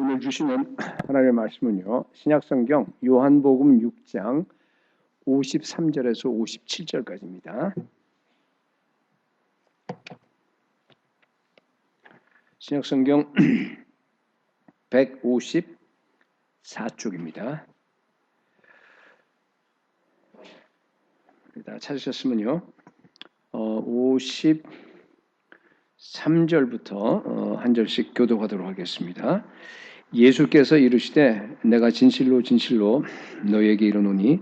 오늘 주시는 하나님의 말씀은요, 신약성경 요한복음 6장 53절에서 57절까지입니다. 신약성경 154쪽입니다. 다 찾으셨으면요, 53절부터 한 절씩 교독하도록 하겠습니다. 예수께서 이르시되 내가 진실로 진실로 너희에게 이르노니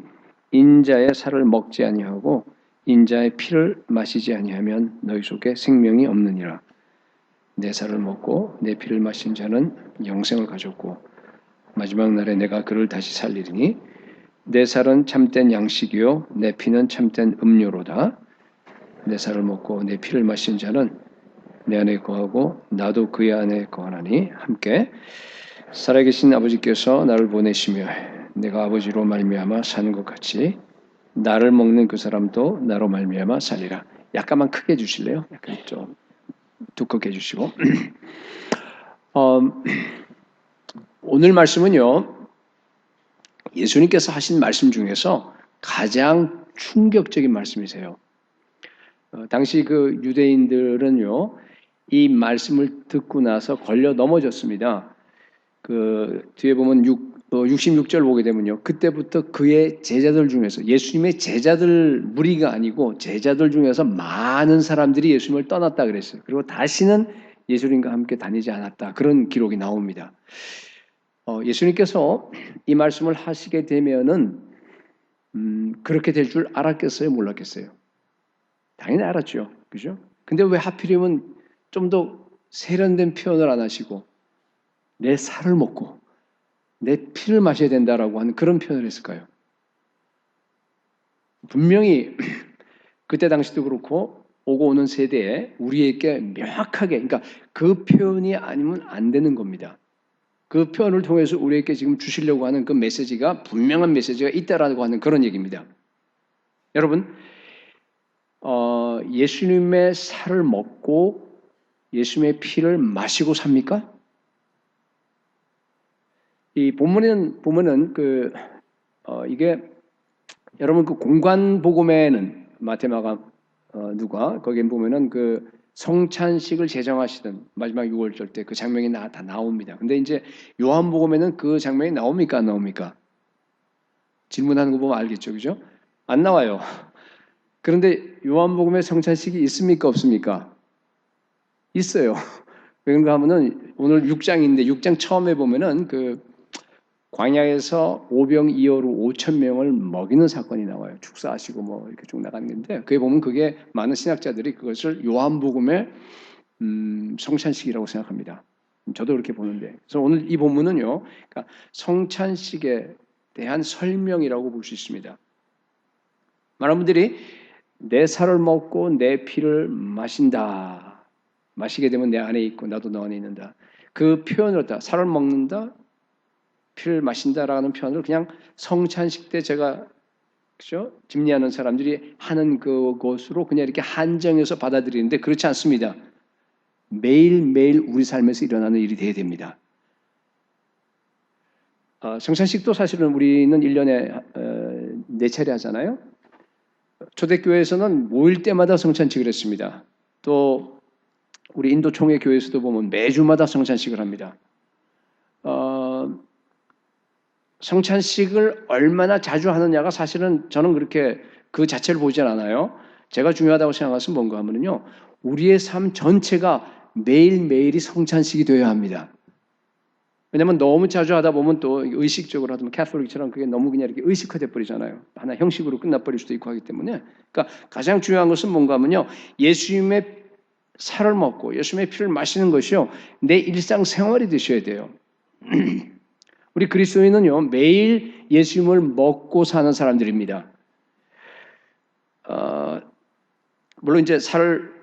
인자의 살을 먹지 아니하고 인자의 피를 마시지 아니하면 너희 속에 생명이 없느니라. 내 살을 먹고 내 피를 마신 자는 영생을 가졌고 마지막 날에 내가 그를 다시 살리리니 내 살은 참된 양식이요 내 피는 참된 음료로다. 내 살을 먹고 내 피를 마신 자는 내 안에 거하고 나도 그의 안에 거하나니 함께 살아계신 아버지께서 나를 보내시며 내가 아버지로 말미암아 사는 것 같이 나를 먹는 그 사람도 나로 말미암아 살리라. 약간만 크게 해주실래요? 약간 좀 두껍게 해주시고 오늘 말씀은요, 예수님께서 하신 말씀 중에서 가장 충격적인 말씀이세요. 당시 그 유대인들은요, 이 말씀을 듣고 나서 걸려 넘어졌습니다. 그 뒤에 보면 66절 보게 되면요, 그때부터 그의 제자들 중에서, 예수님의 제자들 무리가 아니고 제자들 중에서 많은 사람들이 예수님을 떠났다 그랬어요. 그리고 다시는 예수님과 함께 다니지 않았다, 그런 기록이 나옵니다. 예수님께서 이 말씀을 하시게 되면은 그렇게 될 줄 알았겠어요, 몰랐겠어요? 당연히 알았죠, 그죠? 근데 왜 하필이면 좀 더 세련된 표현을 안 하시고 내 살을 먹고 내 피를 마셔야 된다라고 하는 그런 표현을 했을까요? 분명히 그때 당시도 그렇고 오고 오는 세대에 우리에게 명확하게, 그러니까 그 표현이 아니면 안 되는 겁니다. 그 표현을 통해서 우리에게 지금 주시려고 하는 그 메시지가, 분명한 메시지가 있다라고 하는 그런 얘기입니다. 여러분, 예수님의 살을 먹고 예수님의 피를 마시고 삽니까? 이 본문에는 보면은 이게 여러분 그 공관복음에는 마테마가 누가 거기에 보면은 그 성찬식을 제정하시던 마지막 6월절 때 그 장면이 다 나옵니다. 근데 이제 요한복음에는 그 장면이 나옵니까 안 나옵니까? 질문하는 거 보면 알겠죠, 그죠? 안 나와요. 그런데 요한복음에 성찬식이 있습니까 없습니까? 있어요. 왜 그런가 하면은 오늘 6장인데 6장 처음에 보면은 그 광야에서 오병이어로 5,000명을 먹이는 사건이 나와요. 축사하시고 뭐 이렇게 쭉 나가는 건데, 그게 보면 그게 많은 신학자들이 그것을 요한복음의 성찬식이라고 생각합니다. 저도 그렇게 보는데, 그래서 오늘 이 본문은요, 그러니까 성찬식에 대한 설명이라고 볼 수 있습니다. 많은 분들이 내 살을 먹고 내 피를 마신다, 마시게 되면 내 안에 있고 나도 너 안에 있는다, 그 표현을 다 살을 먹는다, 피를 마신다라는 표현을 그냥 성찬식 때 제가, 그죠? 집례하는 사람들이 하는 그것으로 그냥 이렇게 한정해서 받아들이는데 그렇지 않습니다. 매일매일 우리 삶에서 일어나는 일이 돼야 됩니다. 성찬식도 사실은 우리는 1년에 4차례 하잖아요. 초대교회에서는 모일 때마다 성찬식을 했습니다. 또 우리 인도 총회 교회에서도 보면 매주마다 성찬식을 합니다. 성찬식을 얼마나 자주 하느냐가 사실은 저는 그렇게 그 자체를 보진 않아요. 제가 중요하다고 생각하는 것은 뭔가 하면요, 우리의 삶 전체가 매일매일이 성찬식이 되어야 합니다. 왜냐하면 너무 자주 하다 보면 또 의식적으로 하면 캐톨릭처럼 그게 너무 그냥 이렇게 의식화돼 버리잖아요. 하나 형식으로 끝나버릴 수도 있고 하기 때문에, 그러니까 가장 중요한 것은 뭔가 하면요, 예수님의 살을 먹고 예수님의 피를 마시는 것이요, 내 일상생활이 되셔야 돼요. 우리 그리스도인은요, 매일 예수님을 먹고 사는 사람들입니다. 물론 이제 살을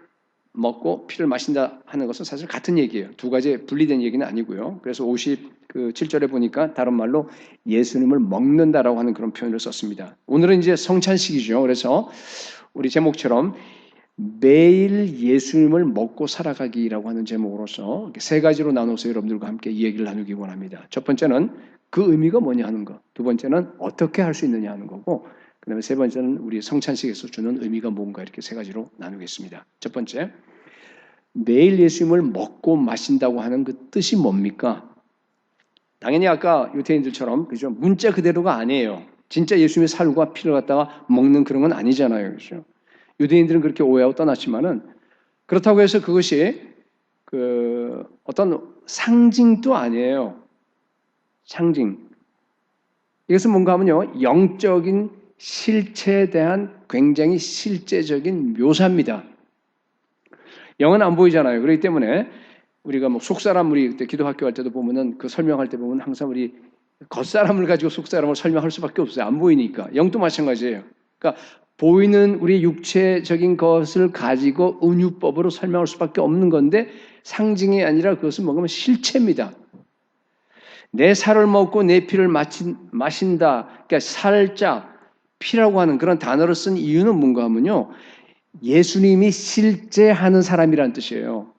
먹고 피를 마신다 하는 것은 사실 같은 얘기예요. 두 가지 분리된 얘기는 아니고요. 그래서 57절에 보니까 다른 말로 예수님을 먹는다라고 하는 그런 표현을 썼습니다. 오늘은 이제 성찬식이죠. 그래서 우리 제목처럼 매일 예수님을 먹고 살아가기라고 하는 제목으로서 세 가지로 나눠서 여러분들과 함께 이 얘기를 나누기 원합니다. 첫 번째는 그 의미가 뭐냐 하는 것, 두 번째는 어떻게 할 수 있느냐 하는 거고, 그 다음에 세 번째는 우리 성찬식에서 주는 의미가 뭔가 이렇게 세 가지로 나누겠습니다. 첫 번째, 매일 예수님을 먹고 마신다고 하는 그 뜻이 뭡니까? 당연히 아까 유대인들처럼 그죠? 문자 그대로가 아니에요. 진짜 예수님의 살과 피를 갖다가 먹는 그런 건 아니잖아요. 그렇죠? 유대인들은 그렇게 오해하고 떠났지만은 그렇다고 해서 그것이 그 어떤 상징도 아니에요. 상징. 이것은 뭔가 하면요. 영적인 실체에 대한 굉장히 실제적인 묘사입니다. 영은 안 보이잖아요. 그렇기 때문에 우리가 뭐 속사람 우리 그때 기도학교 할 때도 보면은 그 설명할 때 보면 항상 우리 겉사람을 가지고 속사람을 설명할 수밖에 없어요. 안 보이니까. 영도 마찬가지예요. 그러니까 보이는 우리 육체적인 것을 가지고 은유법으로 설명할 수밖에 없는 건데 상징이 아니라 그것은 뭐냐면 실체입니다. 내 살을 먹고 내 피를 마신다. 그러니까 살자, 피라고 하는 그런 단어를 쓴 이유는 뭔가 하면요. 예수님이 실제 하는 사람이라는 뜻이에요.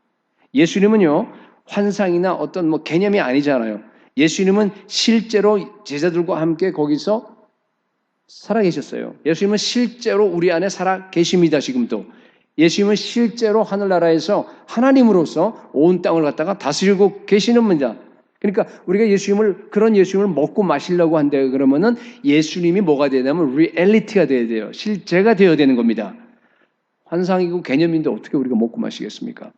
예수님은요, 환상이나 어떤 뭐 개념이 아니잖아요. 예수님은 실제로 제자들과 함께 거기서 살아계셨어요. 예수님은 실제로 우리 안에 살아 계십니다, 지금도. 예수님은 실제로 하늘나라에서 하나님으로서 온 땅을 갖다가 다스리고 계시는 분이다. 그러니까 우리가 그런 예수님을 먹고 마시려고 한다 그러면은 예수님이 뭐가 되냐면 리얼리티가 돼야 돼요. 실제가 되어야 되는 겁니다. 환상이고 개념인데 어떻게 우리가 먹고 마시겠습니까?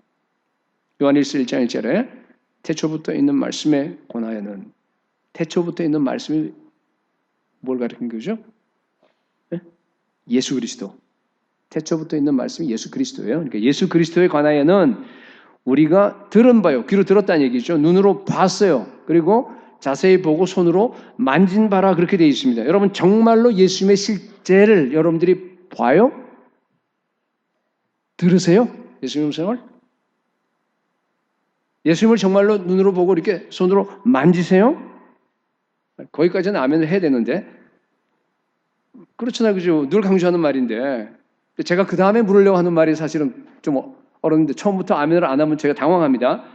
요한일서 1장 1절에 태초부터 있는 말씀에 관하여는 태초부터 있는 말씀이 뭘 가리키는 거죠? 네? 예수 그리스도. 태초부터 있는 말씀이 예수 그리스도예요. 그러니까 예수 그리스도에 관하여는 우리가 들은 바요. 귀로 들었다는 얘기죠. 눈으로 봤어요. 그리고 자세히 보고 손으로 만진 바라 그렇게 되어 있습니다. 여러분 정말로 예수님의 실제를 여러분들이 봐요? 들으세요? 예수님 음성을? 예수님을 정말로 눈으로 보고 이렇게 손으로 만지세요? 거기까지는 아멘을 해야 되는데 그렇잖아요. 그죠? 늘 강조하는 말인데 제가 그 다음에 물으려고 하는 말이 사실은 좀 어려운데 처음부터 아멘을 안 하면 제가 당황합니다.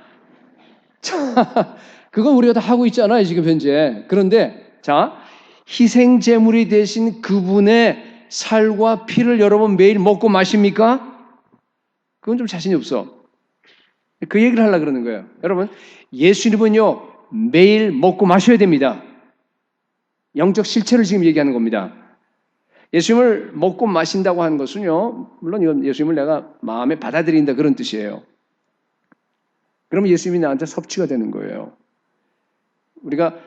자, 그건 우리가 다 하고 있잖아요. 지금 현재. 그런데 자, 희생제물이 되신 그분의 살과 피를 여러분 매일 먹고 마십니까? 그건 좀 자신이 없어. 그 얘기를 하려고 그러는 거예요. 여러분, 예수님은요, 매일 먹고 마셔야 됩니다. 영적 실체를 지금 얘기하는 겁니다. 예수님을 먹고 마신다고 하는 것은요, 물론 이건 예수님을 내가 마음에 받아들인다 그런 뜻이에요. 그러면 예수님이 나한테 섭취가 되는 거예요. 우리가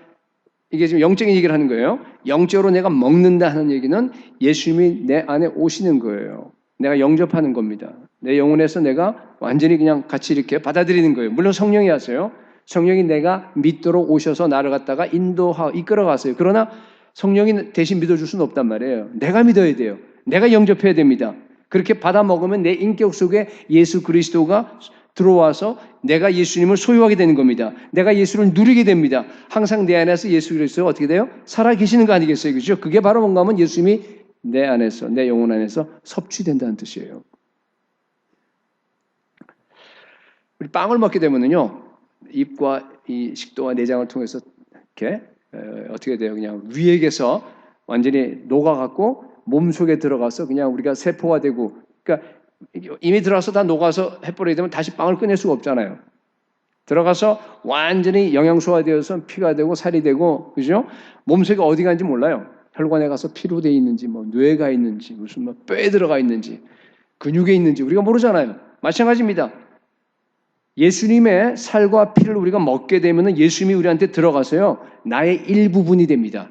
이게 지금 영적인 얘기를 하는 거예요. 영적으로 내가 먹는다 하는 얘기는 예수님이 내 안에 오시는 거예요. 내가 영접하는 겁니다. 내 영혼에서 내가 완전히 그냥 같이 이렇게 받아들이는 거예요. 물론 성령이 하세요. 성령이 내가 믿도록 오셔서 나를 갖다가 이끌어 가세요. 그러나 성령이 대신 믿어줄 수는 없단 말이에요. 내가 믿어야 돼요. 내가 영접해야 됩니다. 그렇게 받아 먹으면 내 인격 속에 예수 그리스도가 들어와서 내가 예수님을 소유하게 되는 겁니다. 내가 예수를 누리게 됩니다. 항상 내 안에서 예수 그리스도가 어떻게 돼요? 살아 계시는 거 아니겠어요? 그죠? 그게 바로 뭔가 하면 예수님이 내 안에서, 내 영혼 안에서 섭취된다는 뜻이에요. 우리 빵을 먹게 되면은요, 입과 이 식도와 내장을 통해서 이렇게 어떻게 돼요? 그냥 위액에서 완전히 녹아갖고 몸 속에 들어가서 그냥 우리가 세포가 되고, 그러니까 이미 들어가서 다 녹아서 해버리게 되면 다시 빵을 꺼낼 수가 없잖아요. 들어가서 완전히 영양소화 되어서 피가 되고 살이 되고, 그죠? 몸속에 어디 가는지 몰라요. 혈관에 가서 피로 되어 있는지, 뭐 뇌가 있는지, 무슨 뭐 뼈에 들어가 있는지, 근육에 있는지 우리가 모르잖아요. 마찬가지입니다. 예수님의 살과 피를 우리가 먹게 되면 예수님이 우리한테 들어가서요, 나의 일부분이 됩니다.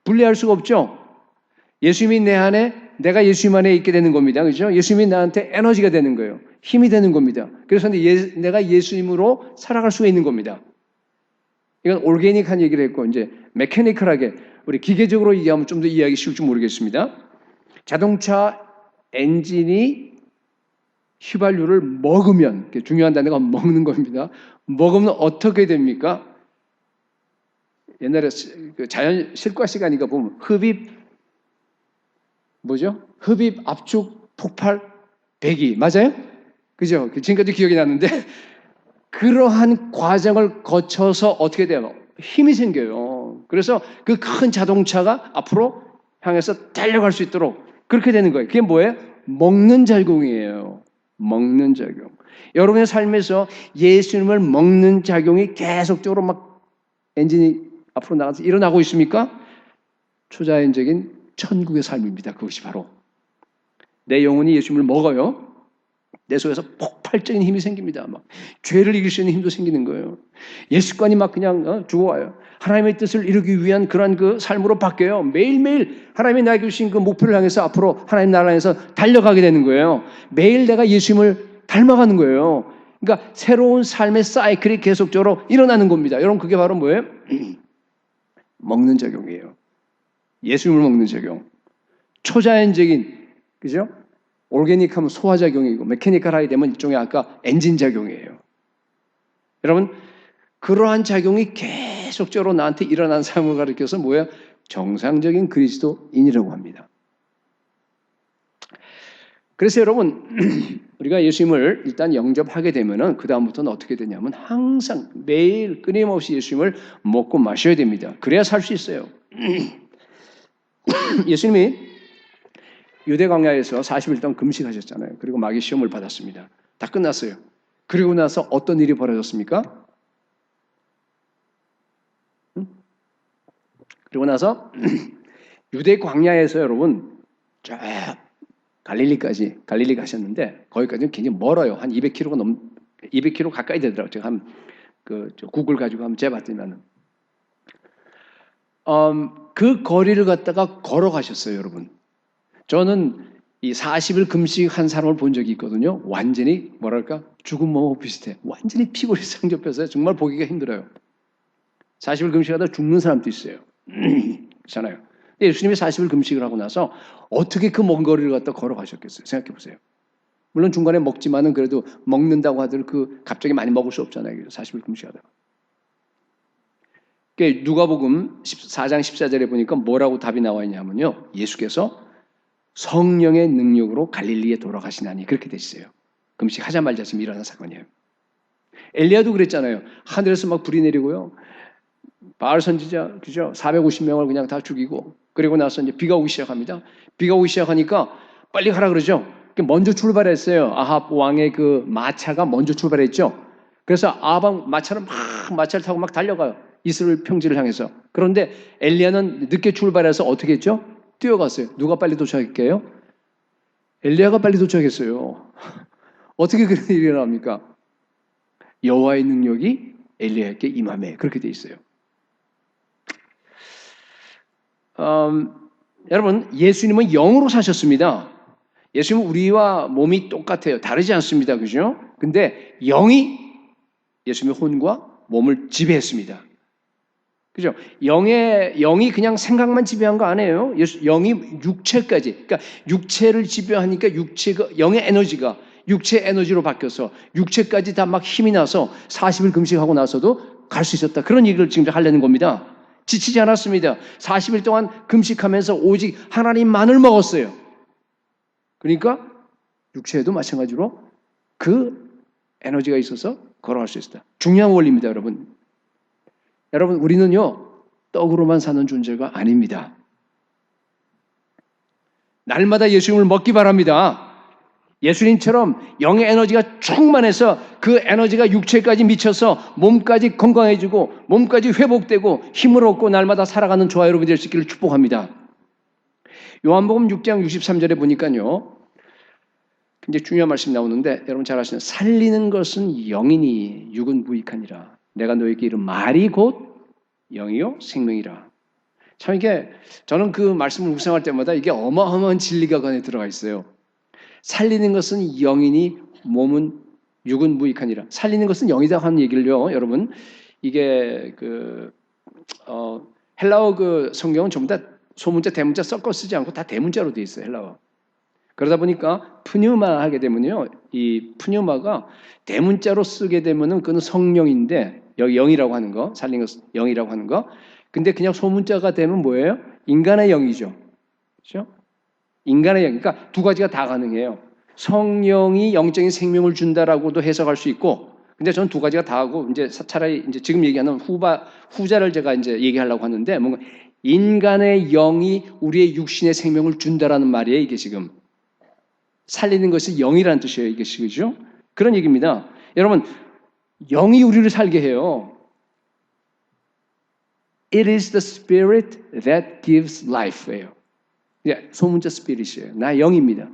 분리할 수가 없죠? 예수님이 내 안에, 내가 예수님 안에 있게 되는 겁니다. 그죠? 예수님이 나한테 에너지가 되는 거예요. 힘이 되는 겁니다. 그래서 내가 예수님으로 살아갈 수가 있는 겁니다. 이건 올게닉한 얘기를 했고, 이제 메커니컬하게, 우리 기계적으로 얘기하면 좀 더 이해하기 쉬울지 모르겠습니다. 자동차 엔진이 휘발유를 먹으면, 중요한 단어가 먹는 겁니다. 먹으면 어떻게 됩니까? 옛날에 자연 실과 시간이니까 보면 흡입 압축 폭발 배기 맞아요? 그죠? 지금까지 기억이 나는데 그러한 과정을 거쳐서 어떻게 돼요? 힘이 생겨요. 그래서 그 큰 자동차가 앞으로 향해서 달려갈 수 있도록 그렇게 되는 거예요. 그게 뭐예요? 먹는 작용이에요. 먹는 작용. 여러분의 삶에서 예수님을 먹는 작용이 계속적으로 막 엔진이 앞으로 나가서 일어나고 있습니까? 초자연적인 천국의 삶입니다. 그것이 바로 내 영혼이 예수님을 먹어요. 내 속에서 폭발적인 힘이 생깁니다. 막 죄를 이길 수 있는 힘도 생기는 거예요. 예수관이 막 그냥 죽어와요. 하나님의 뜻을 이루기 위한 그런 그 삶으로 바뀌어요. 매일매일 하나님이 나에게 주신 그 목표를 향해서 앞으로 하나님 나라를 향해서 달려가게 되는 거예요. 매일 내가 예수님을 닮아가는 거예요. 그러니까 새로운 삶의 사이클이 계속적으로 일어나는 겁니다. 여러분 그게 바로 뭐예요? 먹는 작용이에요. 예수님을 먹는 작용. 초자연적인 그죠? 올게닉하면 소화작용이고 메케니컬 하게 되면 일종의 아까 엔진 작용이에요. 여러분 그러한 작용이 계속적으로 나한테 일어난 삶을 가리켜서 뭐예요? 정상적인 그리스도인이라고 합니다. 그래서 여러분 우리가 예수님을 일단 영접하게 되면은 그 다음부터는 어떻게 되냐면 항상 매일 끊임없이 예수님을 먹고 마셔야 됩니다. 그래야 살 수 있어요. 예수님이 유대 광야에서 40일 동안 금식하셨잖아요. 그리고 마귀 시험을 받았습니다. 다 끝났어요. 그리고 나서 어떤 일이 벌어졌습니까? 그리고 나서 유대 광야에서 여러분 쫙 갈릴리 가셨는데 거기까지는 굉장히 멀어요. 한 200km 가까이 되더라고요. 제가 구글 가지고 한번 재봤더니만은 그 거리를 갖다가 걸어가셨어요, 여러분. 저는 이 40일 금식한 사람을 본 적이 있거든요. 완전히 뭐랄까 죽은 몸하고 비슷해. 완전히 피골이 상접해서 정말 보기가 힘들어요. 40일 금식하다 죽는 사람도 있어요. 그렇잖아요. 근데 예수님이 40일 금식을 하고 나서 어떻게 그 먼 거리를 갖다 걸어가셨겠어요? 생각해 보세요. 물론 중간에 먹지만은 그래도 먹는다고 하더라도 갑자기 많이 먹을 수 없잖아요. 40일 금식하다가. 누가복음 4장 14절에 보니까 뭐라고 답이 나와 있냐면요. 예수께서 성령의 능력으로 갈릴리에 돌아가시나니 그렇게 돼 있어요. 금식하자마자 지금 일어난 사건이에요. 엘리야도 그랬잖아요. 하늘에서 막 불이 내리고요. 바알 선지자 그죠? 450명을 그냥 다 죽이고 그리고 나서 이제 비가 오기 시작합니다. 비가 오기 시작하니까 빨리 가라 그러죠. 먼저 출발했어요. 아합 왕의 그 마차가 먼저 출발했죠. 그래서 아합 마차를 마차를 타고 막 달려가요. 이스라엘 평지를 향해서. 그런데 엘리야는 늦게 출발해서 어떻게 했죠? 뛰어갔어요. 누가 빨리 도착할게요? 엘리야가 빨리 도착했어요. 어떻게 그런 일이 일어납니까? 여호와의 능력이 엘리야에게 임함에 그렇게 돼 있어요. 여러분 예수님은 영으로 사셨습니다. 예수님은 우리와 몸이 똑같아요. 다르지 않습니다. 그죠? 근데 영이 예수님의 혼과 몸을 지배했습니다. 그죠? 영이 그냥 생각만 지배한 거 아니에요. 영이 육체까지. 그러니까 육체를 지배하니까 영의 에너지가 육체 에너지로 바뀌어서 육체까지 다 막 힘이 나서 40일 금식하고 나서도 갈 수 있었다. 그런 얘기를 지금 하려는 겁니다. 지치지 않았습니다. 40일 동안 금식하면서 오직 하나님만을 먹었어요. 그러니까 육체에도 마찬가지로 그 에너지가 있어서 걸어갈 수 있었다. 중요한 원리입니다, 여러분. 여러분, 우리는요, 떡으로만 사는 존재가 아닙니다. 날마다 예수님을 먹기 바랍니다. 예수님처럼 영의 에너지가 충만해서 그 에너지가 육체까지 미쳐서 몸까지 건강해지고 몸까지 회복되고 힘을 얻고 날마다 살아가는 저와 여러분이 될 수 있기를 축복합니다. 요한복음 6장 63절에 보니까요. 굉장히 중요한 말씀이 나오는데 여러분 잘 아시는 살리는 것은 영이니 육은 무익하니라. 내가 너에게 이른 말이 곧 영이요 생명이라. 참 이게 저는 그 말씀을 묵상할 때마다 이게 어마어마한 진리가 그 안에 들어가 있어요. 살리는 것은 영이니 몸은 육은 무익하니라. 살리는 것은 영이다 하는 얘기를요. 여러분 이게 헬라어 그 성경은 전부 다 소문자 대문자 섞어 쓰지 않고 다 대문자로 돼 있어요. 헬라어. 그러다 보니까 푸뉴마 하게 되면요. 이 푸뉴마가 대문자로 쓰게 되면은 그건 성령인데 여기 영이라고 하는 거, 살리는 것 영이라고 하는 거. 근데 그냥 소문자가 되면 뭐예요? 인간의 영이죠. 그렇죠? 인간의 영. 그러니까 두 가지가 다 가능해요. 성령이 영적인 생명을 준다라고도 해석할 수 있고, 근데 저는 두 가지가 다 하고, 이제 차라리 이제 지금 얘기하는 후자를 제가 이제 얘기하려고 하는데, 뭔가 인간의 영이 우리의 육신의 생명을 준다라는 말이에요, 이게 지금. 살리는 것이 영이라는 뜻이에요, 이게 그죠? 그런 얘기입니다. 여러분, 영이 우리를 살게 해요. It is the spirit that gives life예요. 소문자 스피릿이에요. 나 영입니다.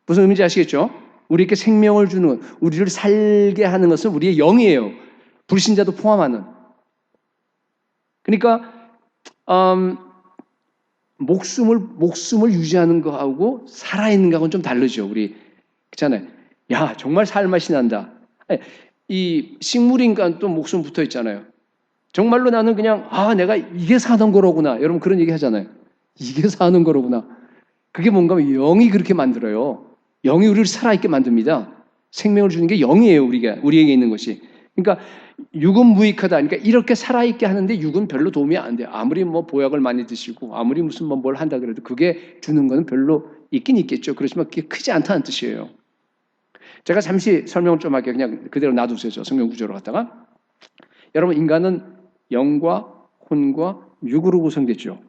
무슨 의미인지 아시겠죠? 우리에게 생명을 주는, 우리를 살게 하는 것은 우리의 영이에요. 불신자도 포함하는. 그러니까 목숨을 유지하는 거하고 살아있는 거하고는 좀 다르죠. 우리 그렇잖아요. 야, 정말 살맛이 난다. 이 식물인간 또 목숨 붙어 있잖아요. 정말로 나는 그냥 내가 이게 사는 거로구나. 여러분 그런 얘기 하잖아요. 이게 사는 거로구나. 그게 뭔가 영이 그렇게 만들어요. 영이 우리를 살아있게 만듭니다. 생명을 주는 게 영이에요. 우리에게 있는 것이. 그러니까 육은 무익하다. 그러니까 이렇게 살아있게 하는데 육은 별로 도움이 안 돼요. 아무리 뭐 보약을 많이 드시고 아무리 무슨 뭘 한다 그래도 그게 주는 거는 별로 있긴 있겠죠. 그렇지만 그게 크지 않다는 뜻이에요. 제가 잠시 설명을 좀 할게요. 그냥 그대로 놔두세요. 성경 구조로 갖다가. 여러분 인간은 영과 혼과 육으로 구성됐죠.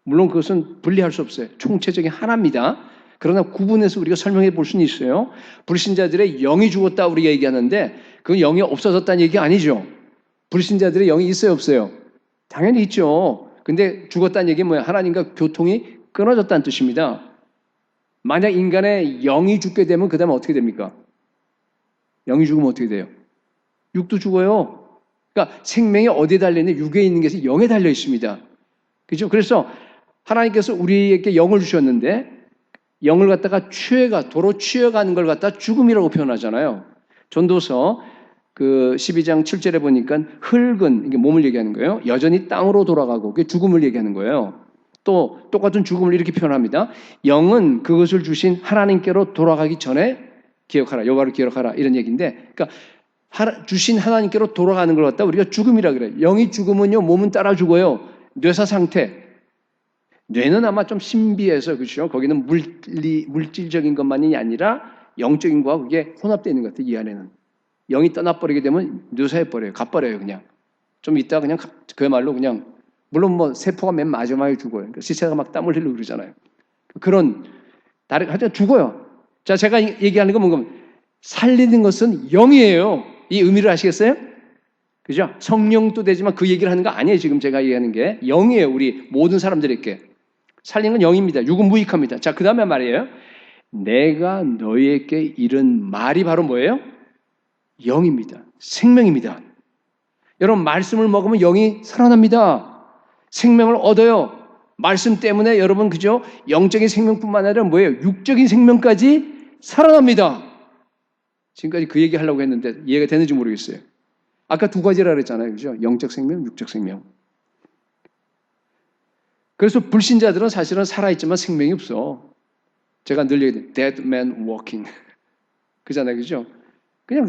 물론 그것은 분리할 수 없어요. 총체적인 하나입니다. 그러나 구분해서 우리가 설명해 볼 수는 있어요. 불신자들의 영이 죽었다 우리가 얘기하는데 그 영이 없어졌다는 얘기 아니죠. 불신자들의 영이 있어요 없어요? 당연히 있죠. 근데 죽었다는 얘기는 뭐예요? 하나님과 교통이 끊어졌다는 뜻입니다. 만약 인간의 영이 죽게 되면 그 다음에 어떻게 됩니까? 영이 죽으면 어떻게 돼요? 육도 죽어요. 그러니까 생명이 어디에 달려있는데 육에 있는 게 영에 달려 있습니다. 그죠? 그래서 하나님께서 우리에게 영을 주셨는데 영을 갖다가 도로 취해가는 걸 갖다 죽음이라고 표현하잖아요. 전도서 그 12장 7절에 보니까 흙은 이게 몸을 얘기하는 거예요. 여전히 땅으로 돌아가고 그게 죽음을 얘기하는 거예요. 또 똑같은 죽음을 이렇게 표현합니다. 영은 그것을 주신 하나님께로 돌아가기 전에 기억하라. 여호와를 기억하라. 이런 얘기인데 그러니까 주신 하나님께로 돌아가는 걸 갖다 우리가 죽음이라 그래요. 영이 죽으면요 몸은 따라 죽어요. 뇌사 상태. 뇌는 아마 좀 신비해서 그렇죠. 거기는 물질적인 것만이 아니라 영적인 거와 그게 혼합되는 것 같아요. 이 안에는. 영이 떠나버리게 되면 뇌사해버려요. 가버려요 그냥. 좀 있다가 그냥 그야말로 그냥 물론 뭐 세포가 맨 마지막에 죽어요. 그러니까 시체가 막 땀 흘리고 그러잖아요. 그런 하여튼 죽어요. 자 제가 얘기하는 건 뭔가 살리는 것은 영이에요. 이 의미를 아시겠어요? 그죠? 성령도 되지만 그 얘기를 하는 거 아니에요. 지금 제가 얘기하는 게 영이에요. 우리 모든 사람들에게. 살리는 건 영입니다. 육은 무익합니다. 자, 그 다음에 말이에요. 내가 너희에게 이른 말이 바로 뭐예요? 영입니다. 생명입니다. 여러분 말씀을 먹으면 영이 살아납니다. 생명을 얻어요. 말씀 때문에 여러분 그죠? 영적인 생명뿐만 아니라 뭐예요? 육적인 생명까지 살아납니다. 지금까지 그 얘기 하려고 했는데 이해가 되는지 모르겠어요. 아까 두 가지라 그랬잖아요. 그죠? 영적 생명, 육적 생명. 그래서 불신자들은 사실은 살아있지만 생명이 없어. 제가 늘 얘기해요. Dead man walking. 그잖아요. 그죠? 그냥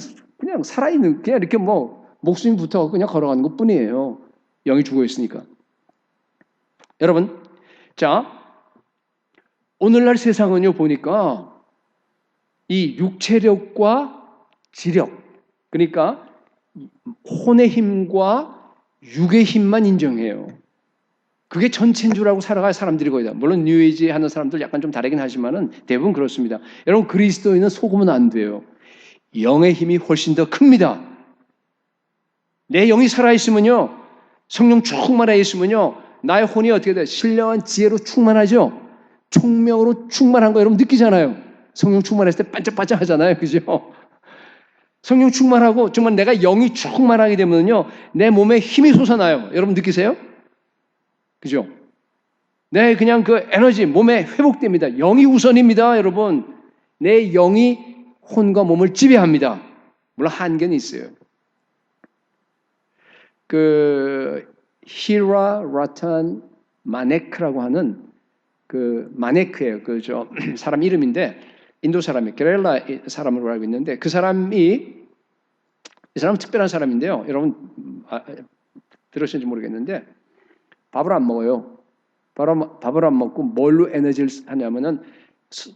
살아있는, 그냥 이렇게 뭐, 목숨이 붙어서 그냥 걸어가는 것 뿐이에요. 영이 죽어 있으니까. 여러분, 자, 오늘날 세상은요, 보니까 이 육체력과 지력, 그러니까 혼의 힘과 육의 힘만 인정해요. 그게 전체인 줄 알고 살아갈 사람들이 거의 다. 물론 뉴에이지 하는 사람들 약간 좀 다르긴 하지만은 대부분 그렇습니다. 여러분 그리스도인은 속으면 안 돼요. 영의 힘이 훨씬 더 큽니다. 내 영이 살아있으면요. 성령 충만해 있으면요. 나의 혼이 어떻게 돼? 신령한 지혜로 충만하죠. 총명으로 충만한 거 여러분 느끼잖아요. 성령 충만했을 때 반짝반짝 하잖아요. 그죠? 성령 충만하고 정말 내가 영이 충만하게 되면요. 내 몸에 힘이 솟아나요. 여러분 느끼세요? 그죠? 내 그냥 그 에너지 몸에 회복됩니다. 영이 우선입니다, 여러분. 내 영이 혼과 몸을 지배합니다. 물론 한계는 있어요. 그 히라 라탄 마네크라고 하는 그 마네크예요. 그저 사람 이름인데 인도 사람이 게렐라 사람으로 알고 있는데 이 사람은 특별한 사람인데요. 여러분 들으셨는지 모르겠는데 밥을 안 먹어요. 밥을 안 먹고 뭘로 에너지를 하냐면은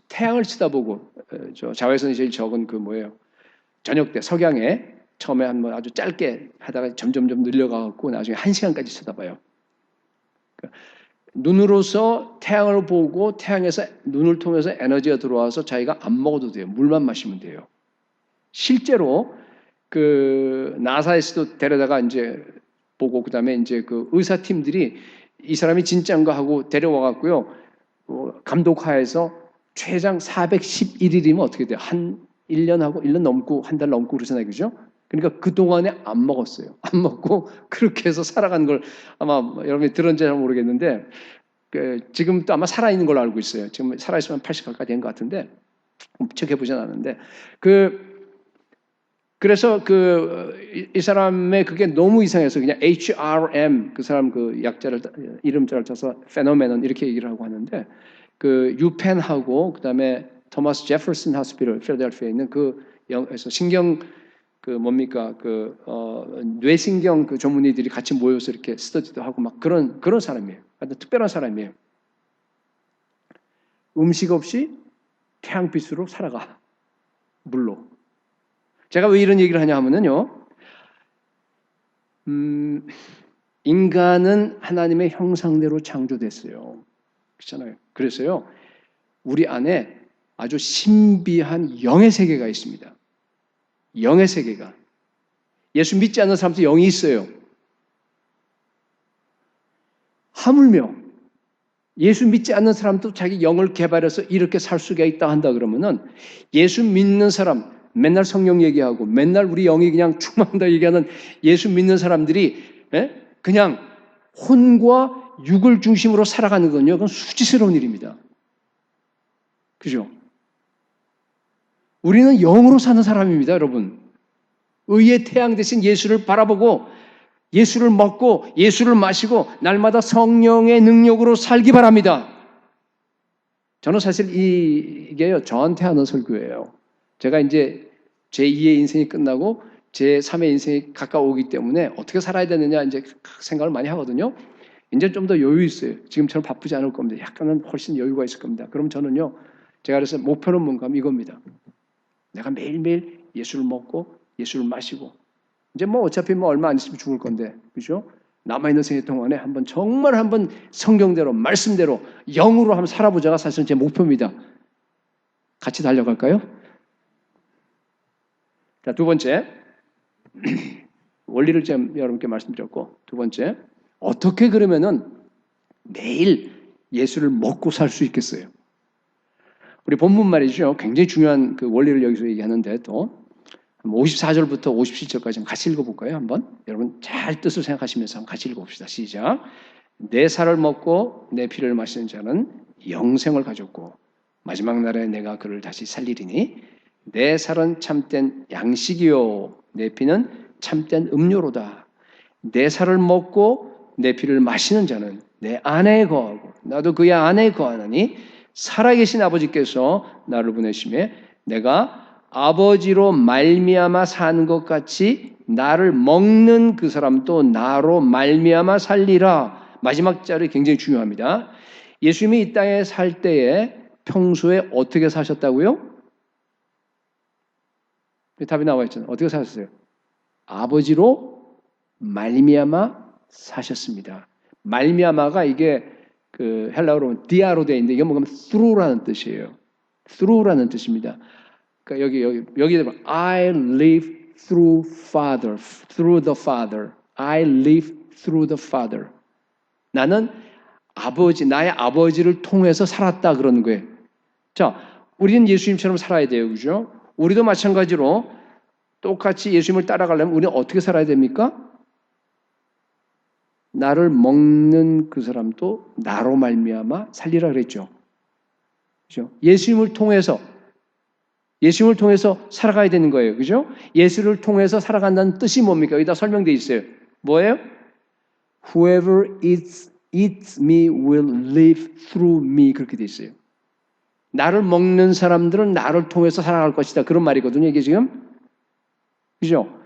태양을 쳐다보고 저 자외선이 제일 적은 그 뭐예요? 저녁 때 석양에 처음에 한번 아주 짧게 하다가 점점점 늘려가고 나중에 1시간까지 쳐다봐요. 그러니까 눈으로서 태양을 보고 태양에서 눈을 통해서 에너지가 들어와서 자기가 안 먹어도 돼요. 물만 마시면 돼요. 실제로 그 나사에서도 데려다가 이제 보고 그다음에 이제 그 의사팀들이 이 사람이 진짜인가 하고 데려와 갖고요. 감독하에서 최장 411일이면 어떻게 돼요? 한 1년하고 1년 넘고 한 달 넘고 그러잖아요. 그죠? 그러니까 그동안에 안 먹었어요. 안 먹고 그렇게 해서 살아간 걸 아마 여러분이 들었는지 잘 모르겠는데 지금 또 아마 살아있는 걸로 알고 있어요. 지금 살아있으면 80 가까이 된 것 같은데 체크해보진 않았는데 그래서 이 사람의 그게 너무 이상해서 그냥 HRM 그 사람 그 약자를 이름자를 쳐서 페노메논 이렇게 얘기를 하고 하는데 그 유펜하고 그다음에 토마스 제퍼슨 하스피럴 필라델피아에 있는 그에서 신경 그 뭡니까 뇌신경 그 전문의들이 같이 모여서 이렇게 스터디도 하고 막 그런 사람이에요. 아주 특별한 사람이에요. 음식 없이 태양빛으로 살아가 물로. 제가 왜 이런 얘기를 하냐 하면은요, 인간은 하나님의 형상대로 창조됐어요. 그렇잖아요. 그래서요, 우리 안에 아주 신비한 영의 세계가 있습니다. 영의 세계가. 예수 믿지 않는 사람도 영이 있어요. 하물며 예수 믿지 않는 사람도 자기 영을 개발해서 이렇게 살 수가 있다 한다 그러면은 예수 믿는 사람, 맨날 성령 얘기하고 맨날 우리 영이 그냥 충만한다 얘기하는 예수 믿는 사람들이 그냥 혼과 육을 중심으로 살아가는 건요, 그건 수치스러운 일입니다. 그죠? 우리는 영으로 사는 사람입니다, 여러분. 의의 태양 대신 예수를 바라보고 예수를 먹고 예수를 마시고 날마다 성령의 능력으로 살기 바랍니다. 저는 사실 이게요, 저한테 하는 설교예요. 제가 이제 제2의 인생이 끝나고 제3의 인생이 가까워오기 때문에 어떻게 살아야 되느냐 이제 생각을 많이 하거든요. 이제 좀 더 여유 있어요. 지금처럼 바쁘지 않을 겁니다. 약간은 훨씬 여유가 있을 겁니다. 그럼 저는요, 제가 그래서 목표는 뭔가 하면 이겁니다. 내가 매일매일 예수를 먹고 예수를 마시고 이제 뭐 어차피 뭐 얼마 안 있으면 죽을 건데, 그죠? 남아있는 생애 동안에 정말 한번 성경대로 말씀대로 영으로 한번 살아보자가 사실은 제 목표입니다. 같이 달려갈까요? 자, 두 번째 원리를 좀 여러분께 말씀드렸고, 두 번째 어떻게 그러면은 매일 예수를 먹고 살 수 있겠어요? 우리 본문 말이죠. 굉장히 중요한 그 원리를 여기서 얘기하는데 또 54절부터 57절까지 같이 읽어볼까요? 한번 여러분 잘 뜻을 생각하시면서 한번 같이 읽어봅시다. 시작. 내 살을 먹고 내 피를 마시는 자는 영생을 가졌고 마지막 날에 내가 그를 다시 살리리니 내 살은 참된 양식이요 내 피는 참된 음료로다. 내 살을 먹고 내 피를 마시는 자는 내 안에 거하고 나도 그의 안에 거하나니 살아계신 아버지께서 나를 보내심에 내가 아버지로 말미암아 사는 것 같이 나를 먹는 그 사람도 나로 말미암아 살리라. 마지막 자리 굉장히 중요합니다. 예수님이 이 땅에 살 때에 평소에 어떻게 사셨다고요? 답이 나와 있잖아요. 어떻게 사셨어요? 아버지로 말미암아 사셨습니다. 말미암아가 이게 그 헬라어로 디아로 되어 있는데 이게 뭐냐면 through라는 뜻이에요. through라는 뜻입니다. 그러니까 여기 I live through Father, through the Father. I live through the Father. 나는 나의 아버지를 통해서 살았다 그러는 거예요. 자, 우리는 예수님처럼 살아야 돼요, 그죠? 우리도 마찬가지로 똑같이 예수님을 따라가려면 우리는 어떻게 살아야 됩니까? 나를 먹는 그 사람도 나로 말미암아 살리라 그랬죠. 그죠? 예수님을 통해서 살아가야 되는 거예요. 그죠? 예수를 통해서 살아간다는 뜻이 뭡니까? 여기다 설명되어 있어요. 뭐예요? Whoever eats me will live through me. 그렇게 되어 있어요. 나를 먹는 사람들은 나를 통해서 살아갈 것이다. 그런 말이거든요. 이게 지금. 그죠?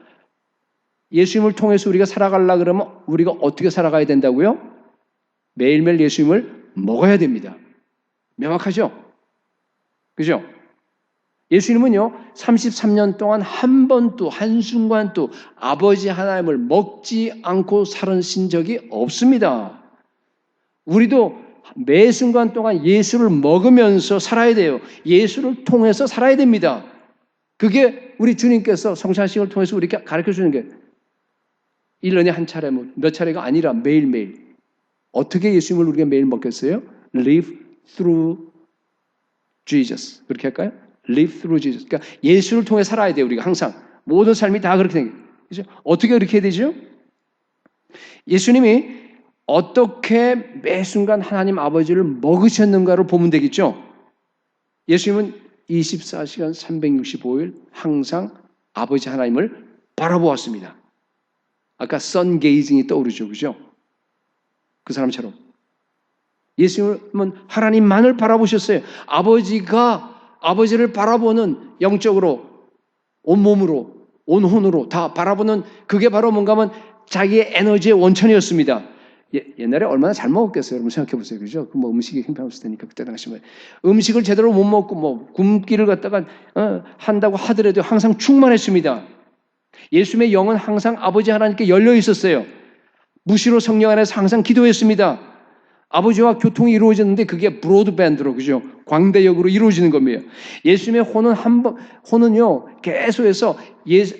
예수님을 통해서 우리가 살아가려고 그러면 우리가 어떻게 살아가야 된다고요? 매일매일 예수님을 먹어야 됩니다. 명확하죠? 그죠? 예수님은요, 33년 동안 한 번도, 한순간도 아버지 하나님을 먹지 않고 살으신 적이 없습니다. 우리도 매 순간 동안 예수를 먹으면서 살아야 돼요. 예수를 통해서 살아야 됩니다. 그게 우리 주님께서 성찬식을 통해서 우리에게 가르쳐 주는 게 1년에 한 차례, 몇 차례가 아니라 매일매일. 어떻게 예수님을 우리가 매일 먹겠어요? Live through Jesus. 그렇게 할까요? Live through Jesus. 그러니까 예수를 통해 살아야 돼요. 우리가 항상. 모든 삶이 다 그렇게 된 거예요. 그렇죠? 어떻게 그렇게 해야 되죠? 예수님이 어떻게 매 순간 하나님 아버지를 먹으셨는가를 보면 되겠죠? 예수님은 24시간 365일 항상 아버지 하나님을 바라보았습니다. 아까 선 게이징이 떠오르죠. 그죠? 그 사람처럼. 예수님은 하나님만을 바라보셨어요. 아버지를 바라보는 영적으로, 온몸으로, 온혼으로 다 바라보는 그게 바로 뭔가 하면 자기의 에너지의 원천이었습니다. 옛날에 얼마나 잘 먹었겠어요. 여러분 생각해 보세요. 그죠? 뭐 음식이 형편없을 테니까 그때 당시에 음식을 제대로 못 먹고 뭐 굶기를 갖다가 한다고 하더라도 항상 충만했습니다. 예수님의 영은 항상 아버지 하나님께 열려 있었어요. 무시로 성령 안에서 항상 기도했습니다. 아버지와 교통이 이루어졌는데 그게 브로드밴드로, 그죠? 광대역으로 이루어지는 겁니다. 예수님의 혼은요, 계속해서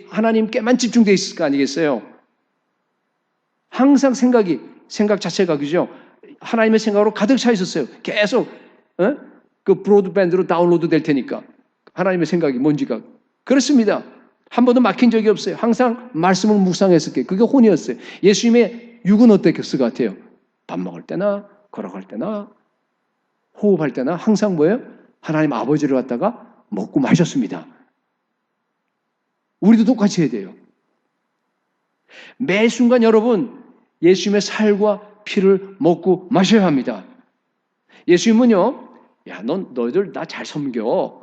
하나님께만 집중되어 있을 거 아니겠어요? 항상 생각 자체가, 그죠? 하나님의 생각으로 가득 차 있었어요. 계속, 그 브로드밴드로 다운로드 될 테니까. 하나님의 생각이 뭔지가. 그렇습니다. 한 번도 막힌 적이 없어요. 항상 말씀을 묵상했을 게 그게 혼이었어요. 예수님의 육은 어땠을 것 같아요? 밥 먹을 때나 걸어갈 때나 호흡할 때나 항상 뭐예요? 하나님 아버지를 갖다가 먹고 마셨습니다. 우리도 똑같이 해야 돼요. 매 순간 여러분 예수님의 살과 피를 먹고 마셔야 합니다. 예수님은요, 야, 너희들 나 잘 섬겨.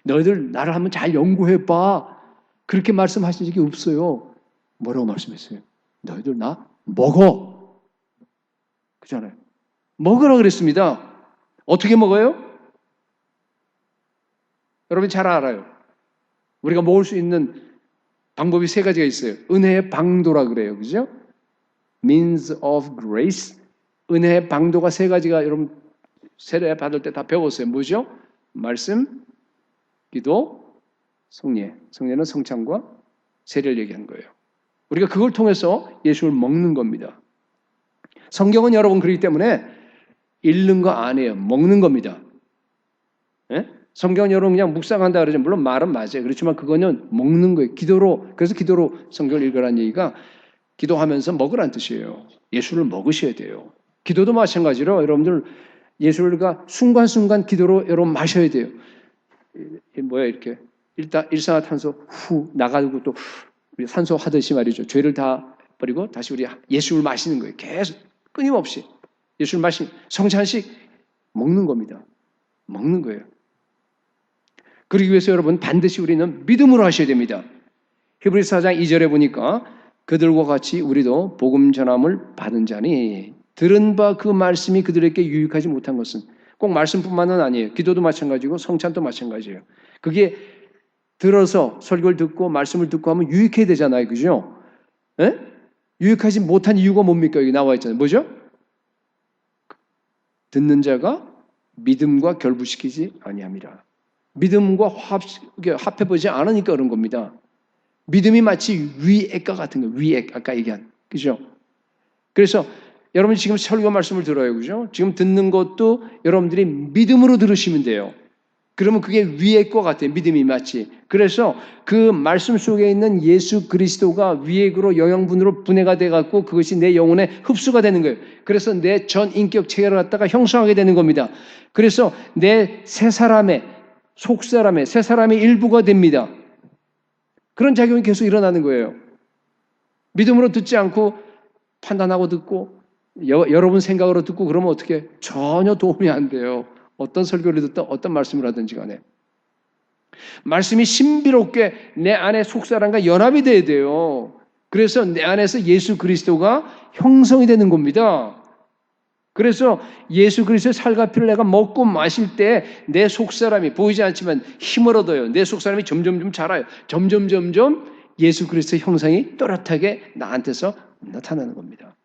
너희들 나를 한번 잘 연구해봐. 그렇게 말씀하신 적이 없어요. 뭐라고 말씀했어요? 너희들 나 먹어. 그렇잖아요. 먹으라 그랬습니다. 어떻게 먹어요? 여러분 잘 알아요. 우리가 먹을 수 있는 방법이 세 가지가 있어요. 은혜의 방도라 그래요. 그죠? Means of grace. 은혜의 방도가 세 가지가 여러분 세례 받을 때 다 배웠어요. 뭐죠? 말씀, 기도, 성례. 성례는 성찬과 세례를 얘기한 거예요. 우리가 그걸 통해서 예수를 먹는 겁니다. 성경은 여러분 그렇기 때문에 읽는 거 아니에요. 먹는 겁니다. 예? 성경은 여러분 그냥 묵상한다 그러죠. 물론 말은 맞아요. 그렇지만 그거는 먹는 거예요. 그래서 기도로 성경을 읽으라는 얘기가 기도하면서 먹으라는 뜻이에요. 예수를 먹으셔야 돼요. 기도도 마찬가지로 여러분들 예수가 순간순간 기도로 여러분 마셔야 돼요. 이렇게 일산화탄소 후 나가고 또 우리 산소 하듯이 말이죠. 죄를 다 버리고 다시 우리 예수를 마시는 거예요. 계속 끊임없이 예수를 마시는 성찬식 먹는 겁니다. 먹는 거예요. 그러기 위해서 여러분 반드시 우리는 믿음으로 하셔야 됩니다. 히브리서 4장 2절에 보니까 그들과 같이 우리도 복음 전함을 받은 자니 들은 바 그 말씀이 그들에게 유익하지 못한 것은 꼭 말씀뿐만은 아니에요. 기도도 마찬가지고 성찬도 마찬가지예요. 그게 들어서 설교를 듣고 말씀을 듣고 하면 유익해야 되잖아요. 그죠? 에? 유익하지 못한 이유가 뭡니까? 여기 나와 있잖아요. 뭐죠? 듣는 자가 믿음과 결부시키지 아니함이라. 믿음과 합해보지 않으니까 그런 겁니다. 믿음이 마치 위액과 같은 거예요. 위액, 아까 얘기한. 그죠? 그래서 여러분이 지금 설교 말씀을 들어요. 그죠? 지금 듣는 것도 여러분들이 믿음으로 들으시면 돼요. 그러면 그게 위액과 같아요. 믿음이 마치. 그래서 그 말씀 속에 있는 예수 그리스도가 위액으로 영양분으로 분해가 돼갖고 그것이 내 영혼에 흡수가 되는 거예요. 그래서 내 전 인격 체계를 갖다가 형성하게 되는 겁니다. 그래서 내 새 사람의 일부가 됩니다. 그런 작용이 계속 일어나는 거예요. 믿음으로 듣지 않고 판단하고 듣고 여러분 생각으로 듣고 그러면 어떻게 전혀 도움이 안 돼요. 어떤 설교를 듣든 어떤 말씀을 하든지 간에. 말씀이 신비롭게 내 안에 속사람과 연합이 돼야 돼요. 그래서 내 안에서 예수 그리스도가 형성이 되는 겁니다. 그래서 예수 그리스도의 살과 피를 내가 먹고 마실 때 내 속사람이 보이지 않지만 힘을 얻어요. 내 속사람이 점점 자라요. 점점 예수 그리스도의 형상이 또렷하게 나한테서 나타나는 겁니다.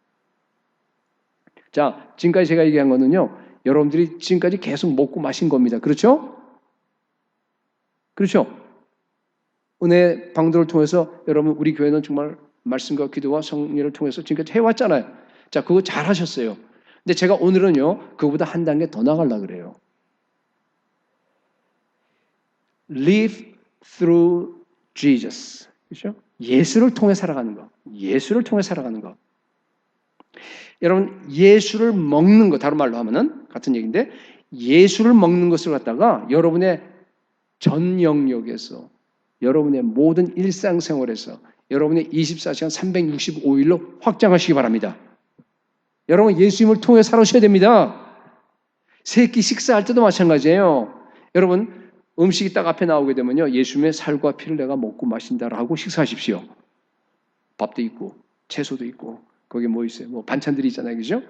자, 지금까지 제가 얘기한 거는요, 여러분들이 지금까지 계속 먹고 마신 겁니다. 그렇죠? 그렇죠? 은혜 방도를 통해서 여러분 우리 교회는 정말 말씀과 기도와 성령을 통해서 지금까지 해왔잖아요. 자, 그거 잘하셨어요. 근데 제가 오늘은요, 그거보다 한 단계 더 나가려고 그래요. Live through Jesus. 그렇죠? 예수를 통해 살아가는 거. 예수를 통해 살아가는 거. 여러분, 예수를 먹는 거, 다른 말로 하면은, 같은 얘기인데, 예수를 먹는 것을 갖다가 여러분의 전 영역에서, 여러분의 모든 일상생활에서, 여러분의 24시간 365일로 확장하시기 바랍니다. 여러분, 예수님을 통해 살아셔야 됩니다. 세끼 식사할 때도 마찬가지예요. 여러분, 음식이 딱 앞에 나오게 되면요, 예수님의 살과 피를 내가 먹고 마신다라고 식사하십시오. 밥도 있고, 채소도 있고, 거기 뭐 있어요? 뭐 반찬들이 있잖아요, 그죠?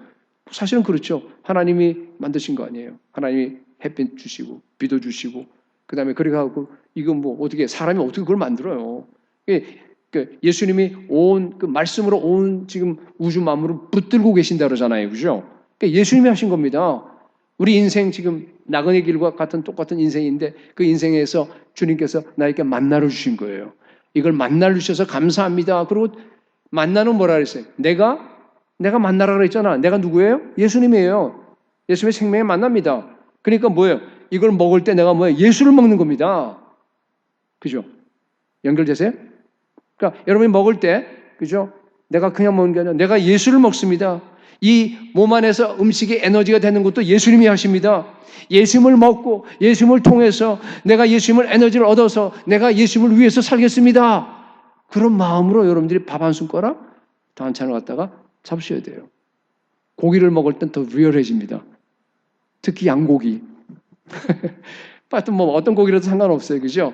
사실은 그렇죠. 하나님이 만드신 거 아니에요. 하나님이 햇빛 주시고, 비도 주시고, 그 다음에 그래 갖고 이건 뭐 어떻게 사람이 어떻게 그걸 만들어요? 예수님이 온 그 말씀으로 온 지금 우주 만물을 붙들고 계신다 그러잖아요, 그죠? 예수님이 하신 겁니다. 우리 인생 지금 나그네 길과 같은 똑같은 인생인데 그 인생에서 주님께서 나에게 만나를 주신 거예요. 이걸 만나를 주셔서 감사합니다. 그리고 만나는 뭐라 그랬어요? 내가 만나라 그랬잖아. 내가 누구예요? 예수님이에요. 예수님의 생명에 만납니다. 그러니까 뭐예요? 이걸 먹을 때 내가 뭐예요? 예수를 먹는 겁니다. 그죠? 연결되세요? 그러니까 여러분이 먹을 때, 그죠? 내가 그냥 먹는 게 아니라 내가 예수를 먹습니다. 이 몸 안에서 음식이 에너지가 되는 것도 예수님이 하십니다. 예수님을 먹고 예수님을 통해서 내가 예수님을 에너지를 얻어서 내가 예수님을 위해서 살겠습니다. 그런 마음으로 여러분들이 밥 한 숟가락 반찬을 갖다가 잡수셔야 돼요. 고기를 먹을 땐 더 리얼해집니다. 특히 양고기. 하여튼 뭐 어떤 고기라도 상관없어요. 그죠?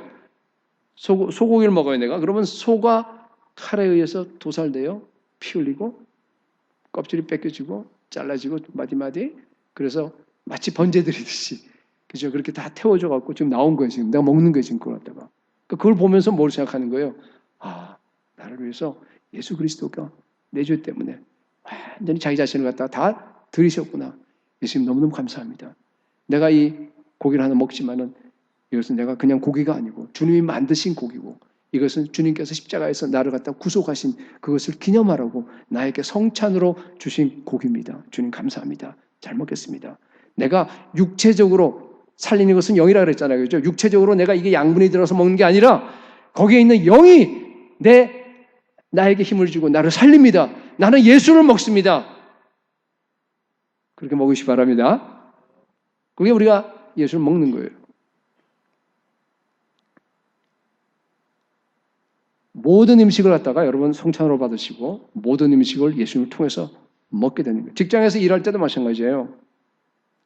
소고기를 먹어요, 내가. 그러면 소가 칼에 의해서 도살돼요. 피 흘리고 껍질이 뺏겨지고 잘라지고 마디마디. 그래서 마치 번제드리듯이, 그죠? 그렇게 다 태워져 갖고 지금 나온 거예요. 지금 내가 먹는 거예요, 지금 그걸 갖다가. 그걸 보면서 뭘 생각하는 거예요? 아, 나를 위해서 예수 그리스도가 내 죄 때문에 완전히 자기 자신을 갖다가 다 들이셨구나. 예수님 너무너무 감사합니다. 내가 이 고기를 하나 먹지만은 이것은 내가 그냥 고기가 아니고 주님이 만드신 고기고 이것은 주님께서 십자가에서 나를 갖다 구속하신 그것을 기념하라고 나에게 성찬으로 주신 고기입니다. 주님 감사합니다. 잘 먹겠습니다. 내가 육체적으로 살리는 것은 영이라 그랬잖아요. 그렇죠? 육체적으로 내가 이게 양분이 들어서 먹는 게 아니라 거기에 있는 영이 나에게 힘을 주고 나를 살립니다. 나는 예수를 먹습니다. 그렇게 먹으시기 바랍니다. 그게 우리가 예수를 먹는 거예요. 모든 음식을 갖다가 여러분 성찬으로 받으시고 모든 음식을 예수님을 통해서 먹게 되는 거예요. 직장에서 일할 때도 마찬가지예요.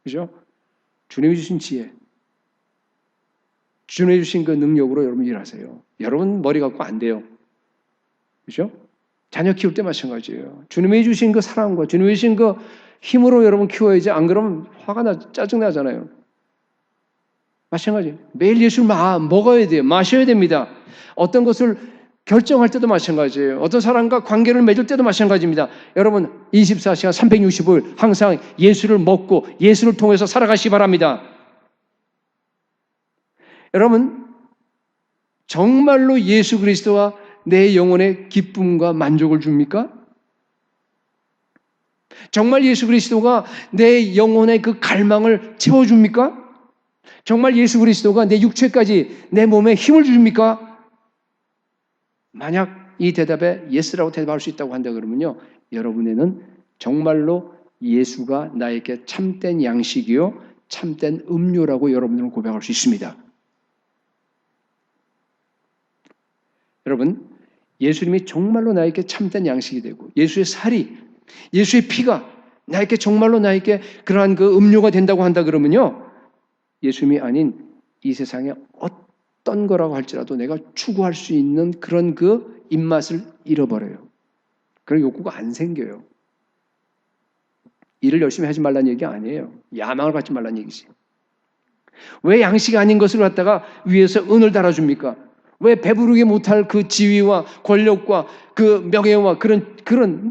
그죠? 주님이 주신 지혜, 주님이 주신 그 능력으로 여러분 일하세요. 여러분 머리 갖고 안 돼요. 그죠? 자녀 키울 때 마찬가지예요. 주님이 주신 그 사랑과 주님이 주신 그 힘으로 여러분 키워야지. 안 그러면 화가 짜증나잖아요. 마찬가지. 매일 예수를 먹어야 돼요. 마셔야 됩니다. 어떤 것을 결정할 때도 마찬가지예요. 어떤 사람과 관계를 맺을 때도 마찬가지입니다. 여러분 24시간 365일 항상 예수를 먹고 예수를 통해서 살아가시기 바랍니다. 여러분 정말로 예수 그리스도와 내 영혼의 기쁨과 만족을 줍니까? 정말 예수 그리스도가 내 영혼의 그 갈망을 채워줍니까? 정말 예수 그리스도가 내 육체까지 내 몸에 힘을 줍니까? 만약 이 대답에 예스라고 대답할 수 있다고 한다 그러면요, 여러분에는 정말로 예수가 나에게 참된 양식이요 참된 음료라고 여러분들은 고백할 수 있습니다. 여러분, 예수님이 정말로 나에게 참된 양식이 되고 예수의 살이, 예수의 피가 나에게 정말로 나에게 그러한 그 음료가 된다고 한다 그러면요, 예수님이 아닌 이 세상에 어떤 거라고 할지라도 내가 추구할 수 있는 그런 그 입맛을 잃어버려요. 그런 욕구가 안 생겨요. 일을 열심히 하지 말라는 얘기 아니에요. 야망을 갖지 말라는 얘기지. 왜 양식 아닌 것을 갖다가 위에서 은을 달아줍니까? 왜 배부르게 못할 그 지위와 권력과 그 명예와 그런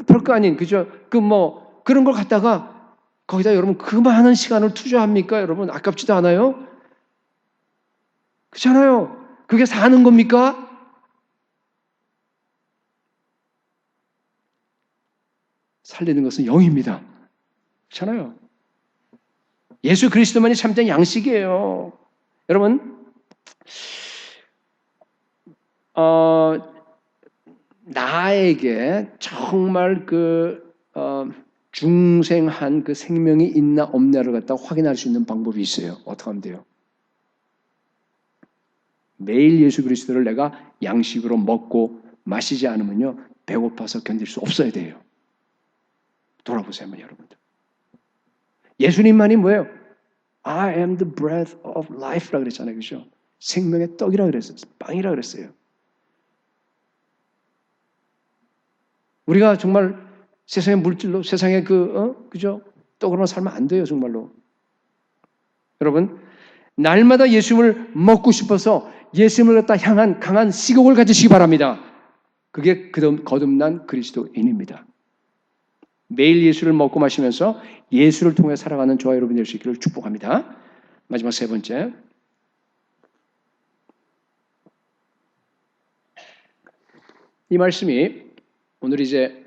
별거 아닌 그죠? 그런 걸 갖다가 거기다 여러분 그 많은 시간을 투자합니까? 여러분 아깝지도 않아요? 그렇잖아요. 그게 사는 겁니까? 살리는 것은 영입니다. 그렇잖아요. 예수 그리스도만이 참된 양식이에요. 여러분, 나에게 정말 중생한 그 생명이 있나 없나를 갖다 확인할 수 있는 방법이 있어요. 어떻게 하면 돼요? 매일 예수 그리스도를 내가 양식으로 먹고 마시지 않으면요, 배고파서 견딜 수 없어야 돼요. 돌아보세요, 여러분들. 예수님만이 뭐예요? I am the bread of life라 그랬잖아요, 그죠? 생명의 떡이라 그랬어요, 빵이라 그랬어요. 우리가 정말 세상의 물질로, 세상의 그죠? 떡으로만 살면 안 돼요, 정말로. 여러분, 날마다 예수님을 먹고 싶어서 예수님을 갖다 향한 강한 식욕을 가지시기 바랍니다. 그게 거듭난 그리스도인입니다. 매일 예수를 먹고 마시면서 예수를 통해 살아가는 저와 여러분이 될 수 있기를 축복합니다. 마지막 세 번째. 이 말씀이 오늘 이제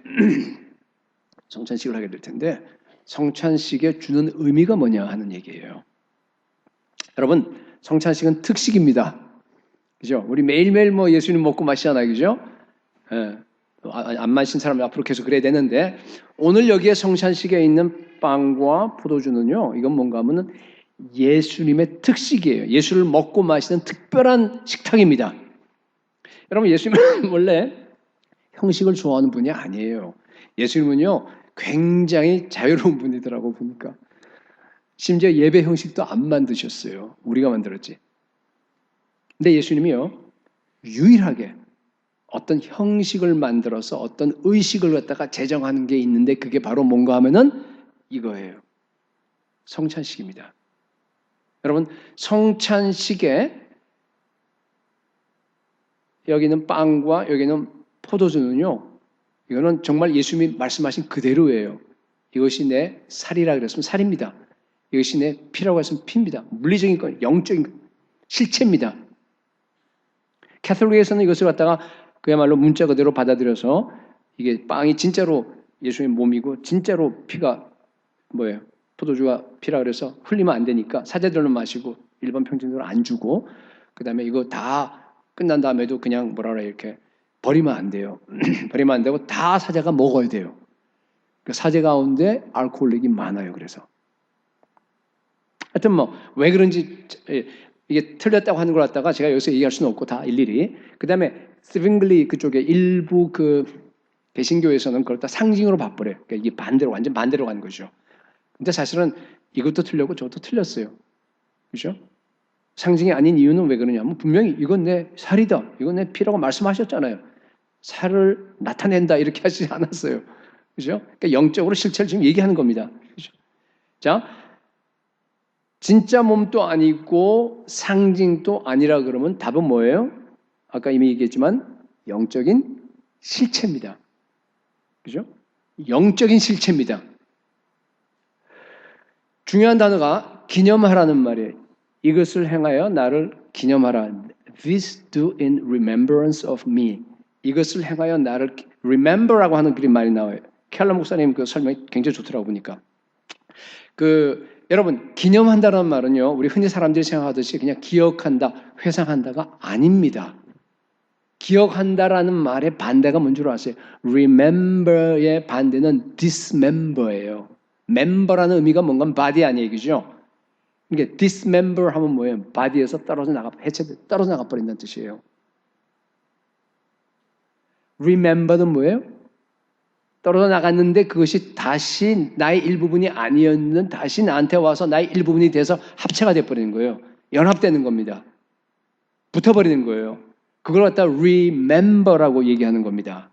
성찬식을 하게 될 텐데 성찬식에 주는 의미가 뭐냐 하는 얘기예요. 여러분, 성찬식은 특식입니다. 그죠? 우리 매일매일 예수님 먹고 마시잖아요. 그죠? 예. 안 마신 사람이 앞으로 계속 그래야 되는데 오늘 여기에 성찬식에 있는 빵과 포도주는요. 이건 뭔가 하면은 예수님의 특식이에요. 예수를 먹고 마시는 특별한 식탁입니다. 여러분, 예수님은 원래 형식을 좋아하는 분이 아니에요. 예수님은요. 굉장히 자유로운 분이더라고 보니까. 심지어 예배 형식도 안 만드셨어요. 우리가 만들었지. 근데 예수님이요. 유일하게 어떤 형식을 만들어서 어떤 의식을 갖다가 제정하는 게 있는데 그게 바로 뭔가 하면은 이거예요. 성찬식입니다. 여러분, 성찬식에 여기는 빵과 여기는 포도주는요. 이거는 정말 예수님이 말씀하신 그대로예요. 이것이 내 살이라 그랬으면 살입니다. 이것이 내 피라고 했으면 피입니다. 물리적인 건 영적인 건 실체입니다. 캐톨릭에서는 이것을 갖다가 그야말로 문자 그대로 받아들여서 이게 빵이 진짜로 예수님의 몸이고 진짜로 피가 뭐예요? 포도주가 피라 그래서 흘리면 안 되니까 사제들은 마시고 일반 평신도는 안 주고 그다음에 이거 다 끝난 다음에도 그냥 이렇게 버리면 안 돼요. 버리면 안 되고 다 사제가 먹어야 돼요. 그 사제 가운데 알코올력이 많아요. 그래서 하여튼 왜 그런지 이게 틀렸다고 하는 걸 갖다가 제가 여기서 얘기할 수는 없고 다 일일이. 그다음에 스빙글리 그쪽에 일부 개신교에서는 그걸 다 상징으로 봐버려요. 그러니까 이게 완전 반대로 가는 거죠. 근데 사실은 이것도 틀렸고 저것도 틀렸어요. 그죠? 상징이 아닌 이유는 왜 그러냐면 분명히 이건 내 살이다. 이건 내 피라고 말씀하셨잖아요. 살을 나타낸다 이렇게 하지 않았어요. 그죠? 그러니까 영적으로 실체를 지금 얘기하는 겁니다. 그죠? 자, 진짜 몸도 아니고 상징도 아니라 그러면 답은 뭐예요? 아까 이미 얘기했지만 영적인 실체입니다. 그죠? 영적인 실체입니다. 중요한 단어가 기념하라는 말이에요. 이것을 행하여 나를 기념하라. This do in remembrance of me. 이것을 행하여 나를 remember라고 하는 그림 말이 나와요. 켈러 목사님 그 설명이 굉장히 좋더라고 보니까. 여러분 기념한다는 말은요. 우리 흔히 사람들이 생각하듯이 그냥 기억한다, 회상한다가 아닙니다. 기억한다라는 말의 반대가 뭔 줄 아세요? Remember의 반대는 dismember예요. member라는 의미가 뭔가 body 아니에요, 그죠? 이게 dismember 하면 뭐예요? body에서 떨어져 나가 버린다는 뜻이에요. remember는 뭐예요? 떨어져 나갔는데 그것이 다시 나의 일부분이 아니었는 다시 나한테 와서 나의 일부분이 돼서 합체가 돼버리는 거예요. 연합되는 겁니다. 붙어버리는 거예요. 그걸 갖다 remember라고 얘기하는 겁니다.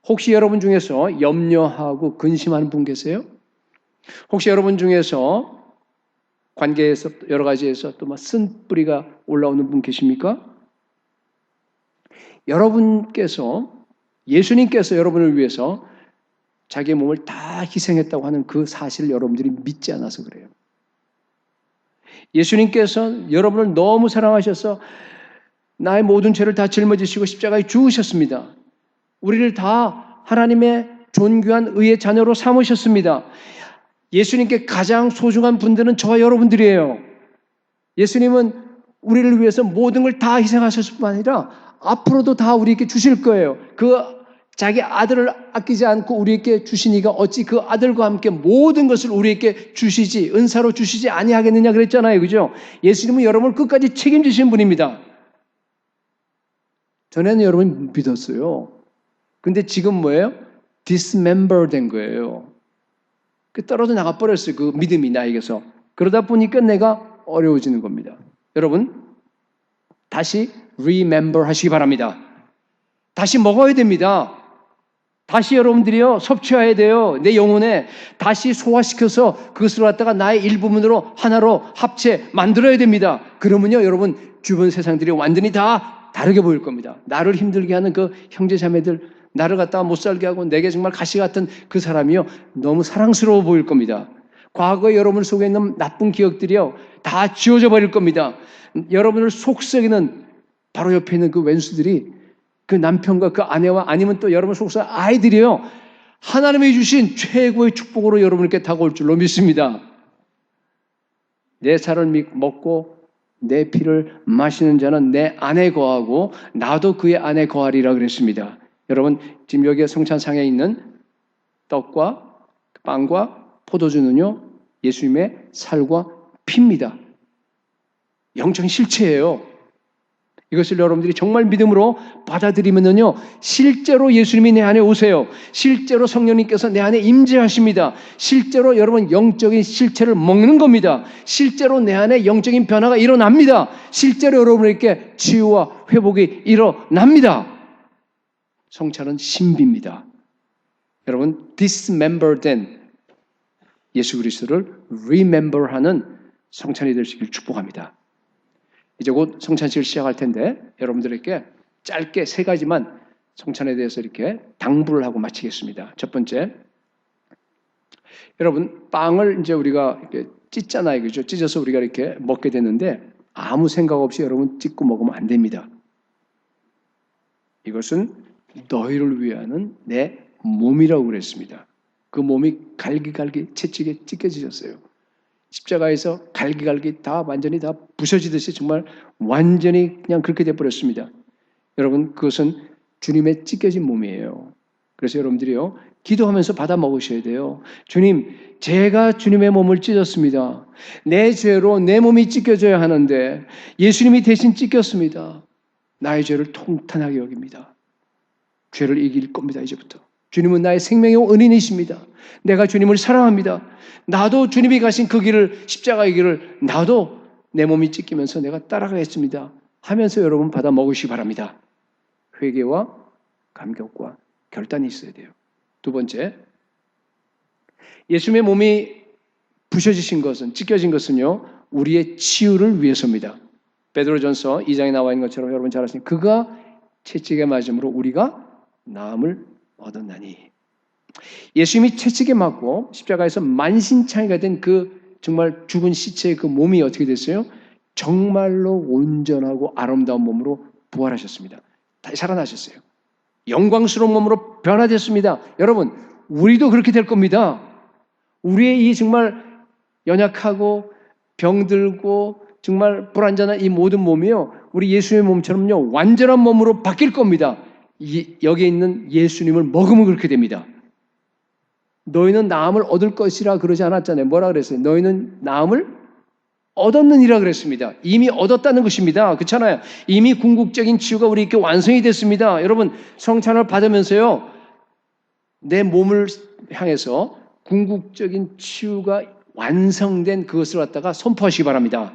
혹시 여러분 중에서 염려하고 근심하는 분 계세요? 혹시 여러분 중에서 관계에서 여러 가지에서 또 막 쓴뿌리가 올라오는 분 계십니까? 예수님께서 여러분을 위해서 자기의 몸을 다 희생했다고 하는 그 사실을 여러분들이 믿지 않아서 그래요. 예수님께서 여러분을 너무 사랑하셔서 나의 모든 죄를 다 짊어지시고 십자가에 죽으셨습니다. 우리를 다 하나님의 존귀한 의의 자녀로 삼으셨습니다. 예수님께 가장 소중한 분들은 저와 여러분들이에요. 예수님은 우리를 위해서 모든 걸 다 희생하셨을 뿐 아니라 앞으로도 다 우리에게 주실 거예요. 그 자기 아들을 아끼지 않고 우리에게 주시니가 어찌 그 아들과 함께 모든 것을 우리에게 주시지 은사로 주시지 아니하겠느냐 그랬잖아요. 그죠? 예수님은 여러분을 끝까지 책임지신 분입니다. 전에는 여러분이 믿었어요. 근데 지금 뭐예요? dismember 된 거예요. 떨어져 나가버렸어요. 그 믿음이 나에게서. 그러다 보니까 내가 어려워지는 겁니다. 여러분, 다시 remember 하시기 바랍니다. 다시 먹어야 됩니다. 다시 여러분들이요, 섭취해야 돼요. 내 영혼에 다시 소화시켜서 그것을 갖다가 나의 일부분으로 하나로 합체 만들어야 됩니다. 그러면요, 여러분, 주변 세상들이 완전히 다 다르게 보일 겁니다. 나를 힘들게 하는 그 형제 자매들, 나를 갖다가 못 살게 하고 내게 정말 가시 같은 그 사람이요, 너무 사랑스러워 보일 겁니다. 과거에 여러분 속에 있는 나쁜 기억들이요, 다 지워져 버릴 겁니다. 여러분을 속썩이는 바로 옆에 있는 그 왼수들이 그 남편과 그 아내와 아니면 또 여러분 속속 아이들이요, 하나님이 주신 최고의 축복으로 여러분께 다가올 줄로 믿습니다. 내 살을 먹고 내 피를 마시는 자는 내 안에 거하고 나도 그의 안에 거하리라 그랬습니다. 여러분, 지금 여기에 성찬상에 있는 떡과 빵과 포도주는요, 예수님의 살과 피입니다. 영적인 실체예요. 이것을 여러분들이 정말 믿음으로 받아들이면요, 실제로 예수님이 내 안에 오세요. 실제로 성령님께서 내 안에 임재하십니다. 실제로 여러분 영적인 실체를 먹는 겁니다. 실제로 내 안에 영적인 변화가 일어납니다. 실제로 여러분에게 치유와 회복이 일어납니다. 성찬은 신비입니다. 여러분, dismember된 예수 그리스도를 remember하는 성찬이 되시길 축복합니다. 이제 곧 성찬식을 시작할 텐데 여러분들에게 짧게 3가지만 성찬에 대해서 이렇게 당부를 하고 마치겠습니다. 첫 번째, 여러분 빵을 이제 우리가 이렇게 찢잖아요, 그죠? 찢어서 우리가 이렇게 먹게 되는데 아무 생각 없이 여러분 찢고 먹으면 안 됩니다. 이것은 너희를 위하는 내 몸이라고 그랬습니다. 그 몸이 갈기갈기 채찍에 찢겨지셨어요. 십자가에서 갈기갈기 다 완전히 다 부서지듯이 정말 완전히 그냥 그렇게 돼버렸습니다. 여러분, 그것은 주님의 찢겨진 몸이에요. 그래서 여러분들이요, 기도하면서 받아 먹으셔야 돼요. 주님, 제가 주님의 몸을 찢었습니다. 내 죄로 내 몸이 찢겨져야 하는데 예수님이 대신 찢겼습니다. 나의 죄를 통탄하게 여깁니다. 죄를 이길 겁니다, 이제부터. 주님은 나의 생명의 은인이십니다. 내가 주님을 사랑합니다. 나도 주님이 가신 그 길을, 십자가의 길을 나도 내 몸이 찢기면서 내가 따라가겠습니다 하면서 여러분 받아 먹으시기 바랍니다. 회개와 감격과 결단이 있어야 돼요. 두 번째, 예수님의 몸이 부셔지신 것은, 찢겨진 것은요, 우리의 치유를 위해서입니다. 베드로전서 2장에 나와 있는 것처럼 여러분 잘 아시는 그가 채찍에 맞음으로 우리가 나음을 얻었나니. 예수님이 채찍에 맞고 십자가에서 만신창이가 된 그 정말 죽은 시체의 그 몸이 어떻게 됐어요? 정말로 온전하고 아름다운 몸으로 부활하셨습니다. 다시 살아나셨어요. 영광스러운 몸으로 변화됐습니다. 여러분, 우리도 그렇게 될 겁니다. 우리의 이 정말 연약하고 병들고 정말 불완전한 이 모든 몸이요, 우리 예수님의 몸처럼요, 완전한 몸으로 바뀔 겁니다. 여기에 있는 예수님을 먹으면 그렇게 됩니다. 너희는 나음을 얻을 것이라 그러지 않았잖아요. 뭐라 그랬어요? 너희는 나음을 얻었느니라 그랬습니다. 이미 얻었다는 것입니다. 그렇잖아요. 이미 궁극적인 치유가 우리에게 완성이 됐습니다. 여러분, 성찬을 받으면서요, 내 몸을 향해서 궁극적인 치유가 완성된 그것을 갖다가 선포하시기 바랍니다.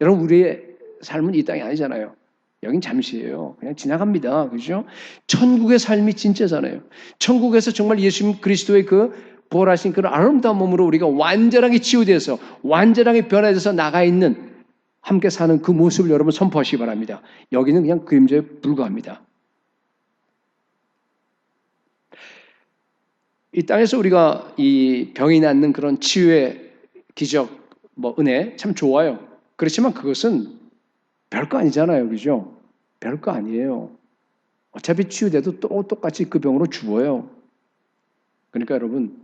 여러분, 우리의 삶은 이 땅이 아니잖아요. 여긴 잠시예요. 그냥 지나갑니다. 그죠? 천국의 삶이 진짜잖아요. 천국에서 정말 예수 그리스도의 그 부활하신 그런 아름다운 몸으로 우리가 완전하게 치유돼서 완전하게 변화돼서 나가 있는 함께 사는 그 모습을 여러분 선포하시기 바랍니다. 여기는 그냥 그림자에 불과합니다. 이 땅에서 우리가 이 병이 낫는 그런 치유의 기적, 은혜 참 좋아요. 그렇지만 그것은 별거 아니잖아요. 그죠? 별거 아니에요. 어차피 치유돼도 또 똑같이 그 병으로 죽어요. 그러니까 여러분,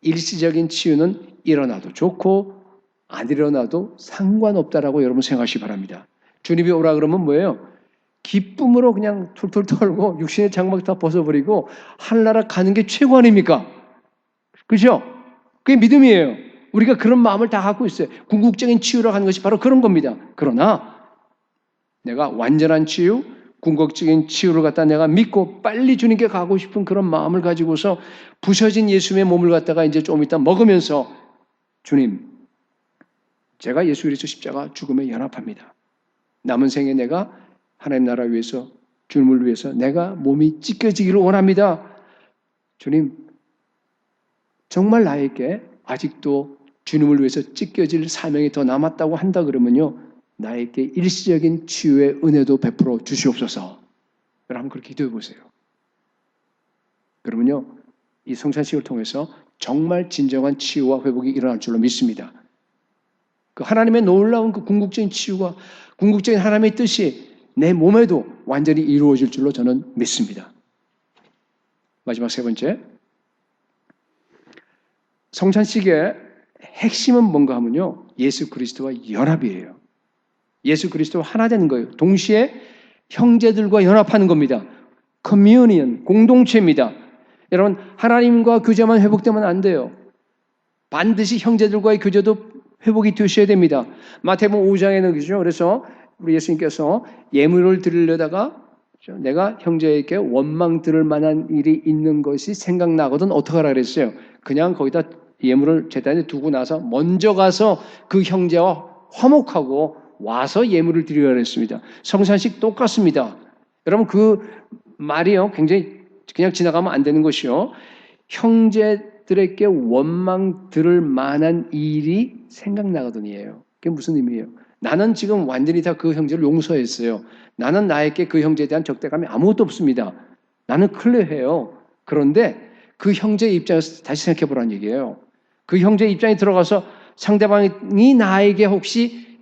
일시적인 치유는 일어나도 좋고 안 일어나도 상관없다라고 여러분 생각하시기 바랍니다. 주님이 오라 그러면 뭐예요? 기쁨으로 그냥 툴툴 털고 육신의 장막 다 벗어버리고 하늘나라 가는 게 최고 아닙니까? 그죠? 그게 믿음이에요. 우리가 그런 마음을 다 갖고 있어요. 궁극적인 치유라고 하는 것이 바로 그런 겁니다. 그러나 내가 완전한 치유, 궁극적인 치유를 갖다 내가 믿고 빨리 주님께 가고 싶은 그런 마음을 가지고서 부서진 예수님의 몸을 갖다가 이제 좀 이따 먹으면서 주님, 제가 예수 그리스도 십자가 죽음에 연합합니다. 남은 생에 내가 하나님 나라 위해서 주님을 위해서 내가 몸이 찢겨지기를 원합니다. 주님, 정말 나에게 아직도 주님을 위해서 찢겨질 사명이 더 남았다고 한다 그러면요, 나에게 일시적인 치유의 은혜도 베풀어 주시옵소서. 여러분 그렇게 기도해 보세요. 그러면요, 이 성찬식을 통해서 정말 진정한 치유와 회복이 일어날 줄로 믿습니다. 그 하나님의 놀라운 그 궁극적인 치유와 궁극적인 하나님의 뜻이 내 몸에도 완전히 이루어질 줄로 저는 믿습니다. 마지막 세 번째, 성찬식의 핵심은 뭔가 하면요, 예수 그리스도와 연합이에요. 예수 그리스도와 하나 되는 거예요. 동시에 형제들과 연합하는 겁니다. 커뮤니언, 공동체입니다. 여러분, 하나님과 교제만 회복되면 안 돼요. 반드시 형제들과의 교제도 회복이 되셔야 됩니다. 마태복음 5장에는 그죠. 그래서 우리 예수님께서 예물을 드리려다가 내가 형제에게 원망 들을 만한 일이 있는 것이 생각나거든 어떻게 하라 그랬어요? 그냥 거기다 예물을 제단에 두고 나서 먼저 가서 그 형제와 화목하고 와서 예물을 드리라 그랬습니다. 성찬식 똑같습니다. 여러분 그 말이요 굉장히 그냥 지나가면 안 되는 것이요. 형제들에게 원망 들을 만한 일이 생각나거든이에요. 그게 무슨 의미예요? 나는 지금 완전히 다 그 형제를 용서했어요. 나는 나에게 그 형제에 대한 적대감이 아무것도 없습니다. 나는 클리어해요. 그런데 그 형제의 입장에서 다시 생각해 보라는 얘기예요. 그 형제의 입장에 들어가서 상대방이 나에게 혹시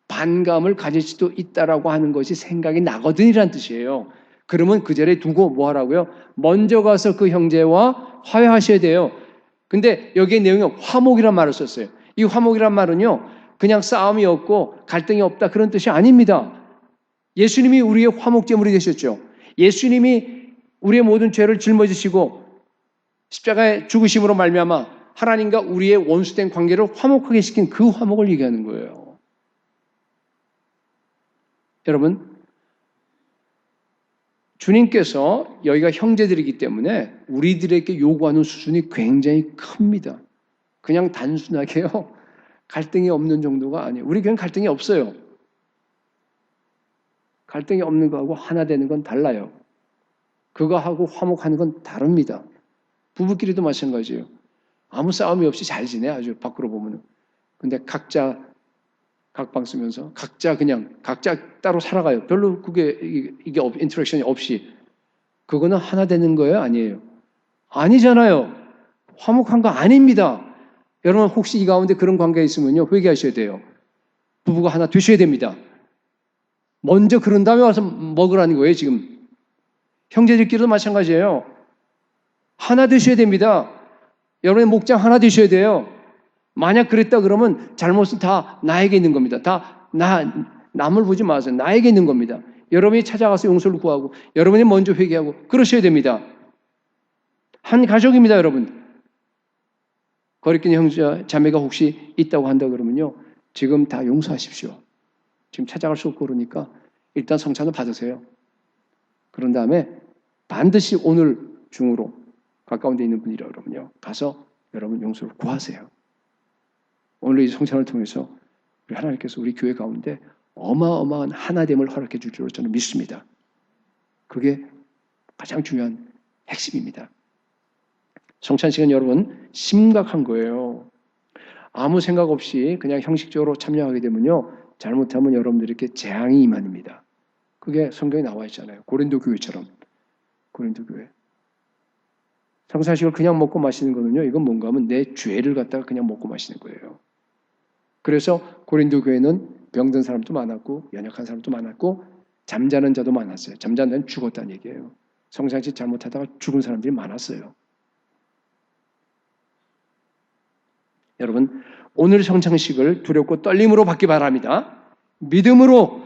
반감을 가질 수도 있다라고 하는 것이 생각이 나거든이란 뜻이에요. 그러면 그 자리에 두고 뭐 하라고요? 먼저 가서 그 형제와 화해하셔야 돼요. 근데 여기에 내용이 화목이란 말을 썼어요. 이 화목이란 말은요, 그냥 싸움이 없고 갈등이 없다 그런 뜻이 아닙니다. 예수님이 우리의 화목제물이 되셨죠. 예수님이 우리의 모든 죄를 짊어지시고 십자가의 죽으심으로 말미암아 하나님과 우리의 원수된 관계를 화목하게 시킨 그 화목을 얘기하는 거예요. 여러분, 주님께서 여기가 형제들이기 때문에 우리들에게 요구하는 수준이 굉장히 큽니다. 그냥 단순하게요, 갈등이 없는 정도가 아니에요. 우리 교회는 갈등이 없어요. 갈등이 없는 거하고 하나 되는 건 달라요. 그거하고 화목하는 건 다릅니다. 부부끼리도 마찬가지예요. 아무 싸움이 없이 잘 지내, 아주 밖으로 보면은. 근데 각자 각방 쓰면서 각자 따로 살아가요. 별로 그게 이게 인터랙션이 없이. 그거는 하나 되는 거예요? 아니에요? 아니잖아요. 화목한 거 아닙니다. 여러분 혹시 이 가운데 그런 관계가 있으면요, 회개하셔야 돼요. 부부가 하나 되셔야 됩니다. 먼저 그런 다음에 와서 먹으라는 거예요, 지금. 형제들끼리도 마찬가지예요. 하나 되셔야 됩니다. 여러분의 목장 하나 되셔야 돼요. 만약 그랬다 그러면 잘못은 다 나에게 있는 겁니다. 다 남을 보지 마세요. 나에게 있는 겁니다. 여러분이 찾아가서 용서를 구하고 여러분이 먼저 회개하고 그러셔야 됩니다. 한 가족입니다, 여러분. 거리끼는 형제, 자매가 혹시 있다고 한다 그러면요, 지금 다 용서하십시오. 지금 찾아갈 수 없고 그러니까 일단 성찬을 받으세요. 그런 다음에 반드시 오늘 중으로 가까운 데 있는 분이라 그러면요, 가서 여러분 용서를 구하세요. 오늘 이 성찬을 통해서 우리 하나님께서 우리 교회 가운데 어마어마한 하나됨을 허락해 줄 줄로 저는 믿습니다. 그게 가장 중요한 핵심입니다. 성찬식은 여러분 심각한 거예요. 아무 생각 없이 그냥 형식적으로 참여하게 되면요, 잘못하면 여러분들이 이렇게 재앙이 임합니다. 그게 성경에 나와 있잖아요. 고린도 교회처럼. 고린도 교회. 성찬식을 그냥 먹고 마시는 거는요, 이건 뭔가 하면 내 죄를 갖다가 그냥 먹고 마시는 거예요. 그래서 고린도 교회는 병든 사람도 많았고 연약한 사람도 많았고 잠자는 자도 많았어요. 잠자는 자는 죽었다는 얘기예요. 성찬식 잘못하다가 죽은 사람들이 많았어요. 여러분, 오늘 성찬식을 두렵고 떨림으로 받기 바랍니다. 믿음으로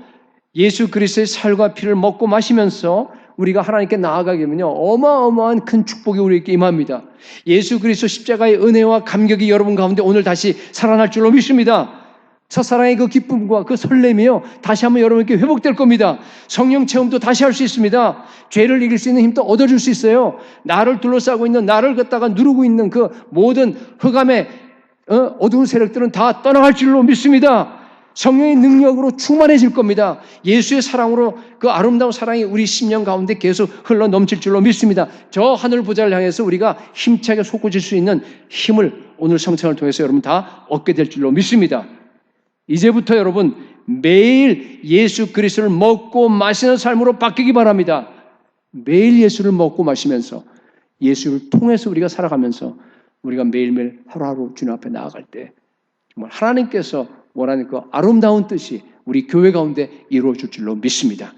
예수 그리스도의 살과 피를 먹고 마시면서 우리가 하나님께 나아가게 되면요, 어마어마한 큰 축복이 우리에게 임합니다. 예수 그리스도 십자가의 은혜와 감격이 여러분 가운데 오늘 다시 살아날 줄로 믿습니다. 첫사랑의 그 기쁨과 그 설렘이요, 다시 한번 여러분께 회복될 겁니다. 성령 체험도 다시 할 수 있습니다. 죄를 이길 수 있는 힘도 얻어줄 수 있어요. 나를 둘러싸고 있는, 나를 갖다가 누르고 있는 그 모든 흑암의 어두운 세력들은 다 떠나갈 줄로 믿습니다. 성령의 능력으로 충만해질 겁니다. 예수의 사랑으로 그 아름다운 사랑이 우리 심령 가운데 계속 흘러 넘칠 줄로 믿습니다. 저 하늘 보좌를 향해서 우리가 힘차게 솟구칠 수 있는 힘을 오늘 성찬을 통해서 여러분 다 얻게 될 줄로 믿습니다. 이제부터 여러분 매일 예수 그리스도를 먹고 마시는 삶으로 바뀌기 바랍니다. 매일 예수를 먹고 마시면서 예수를 통해서 우리가 살아가면서 우리가 매일매일 하루하루 주님 앞에 나아갈 때 정말 하나님께서 원하는 그 아름다운 뜻이 우리 교회 가운데 이루어질 줄로 믿습니다.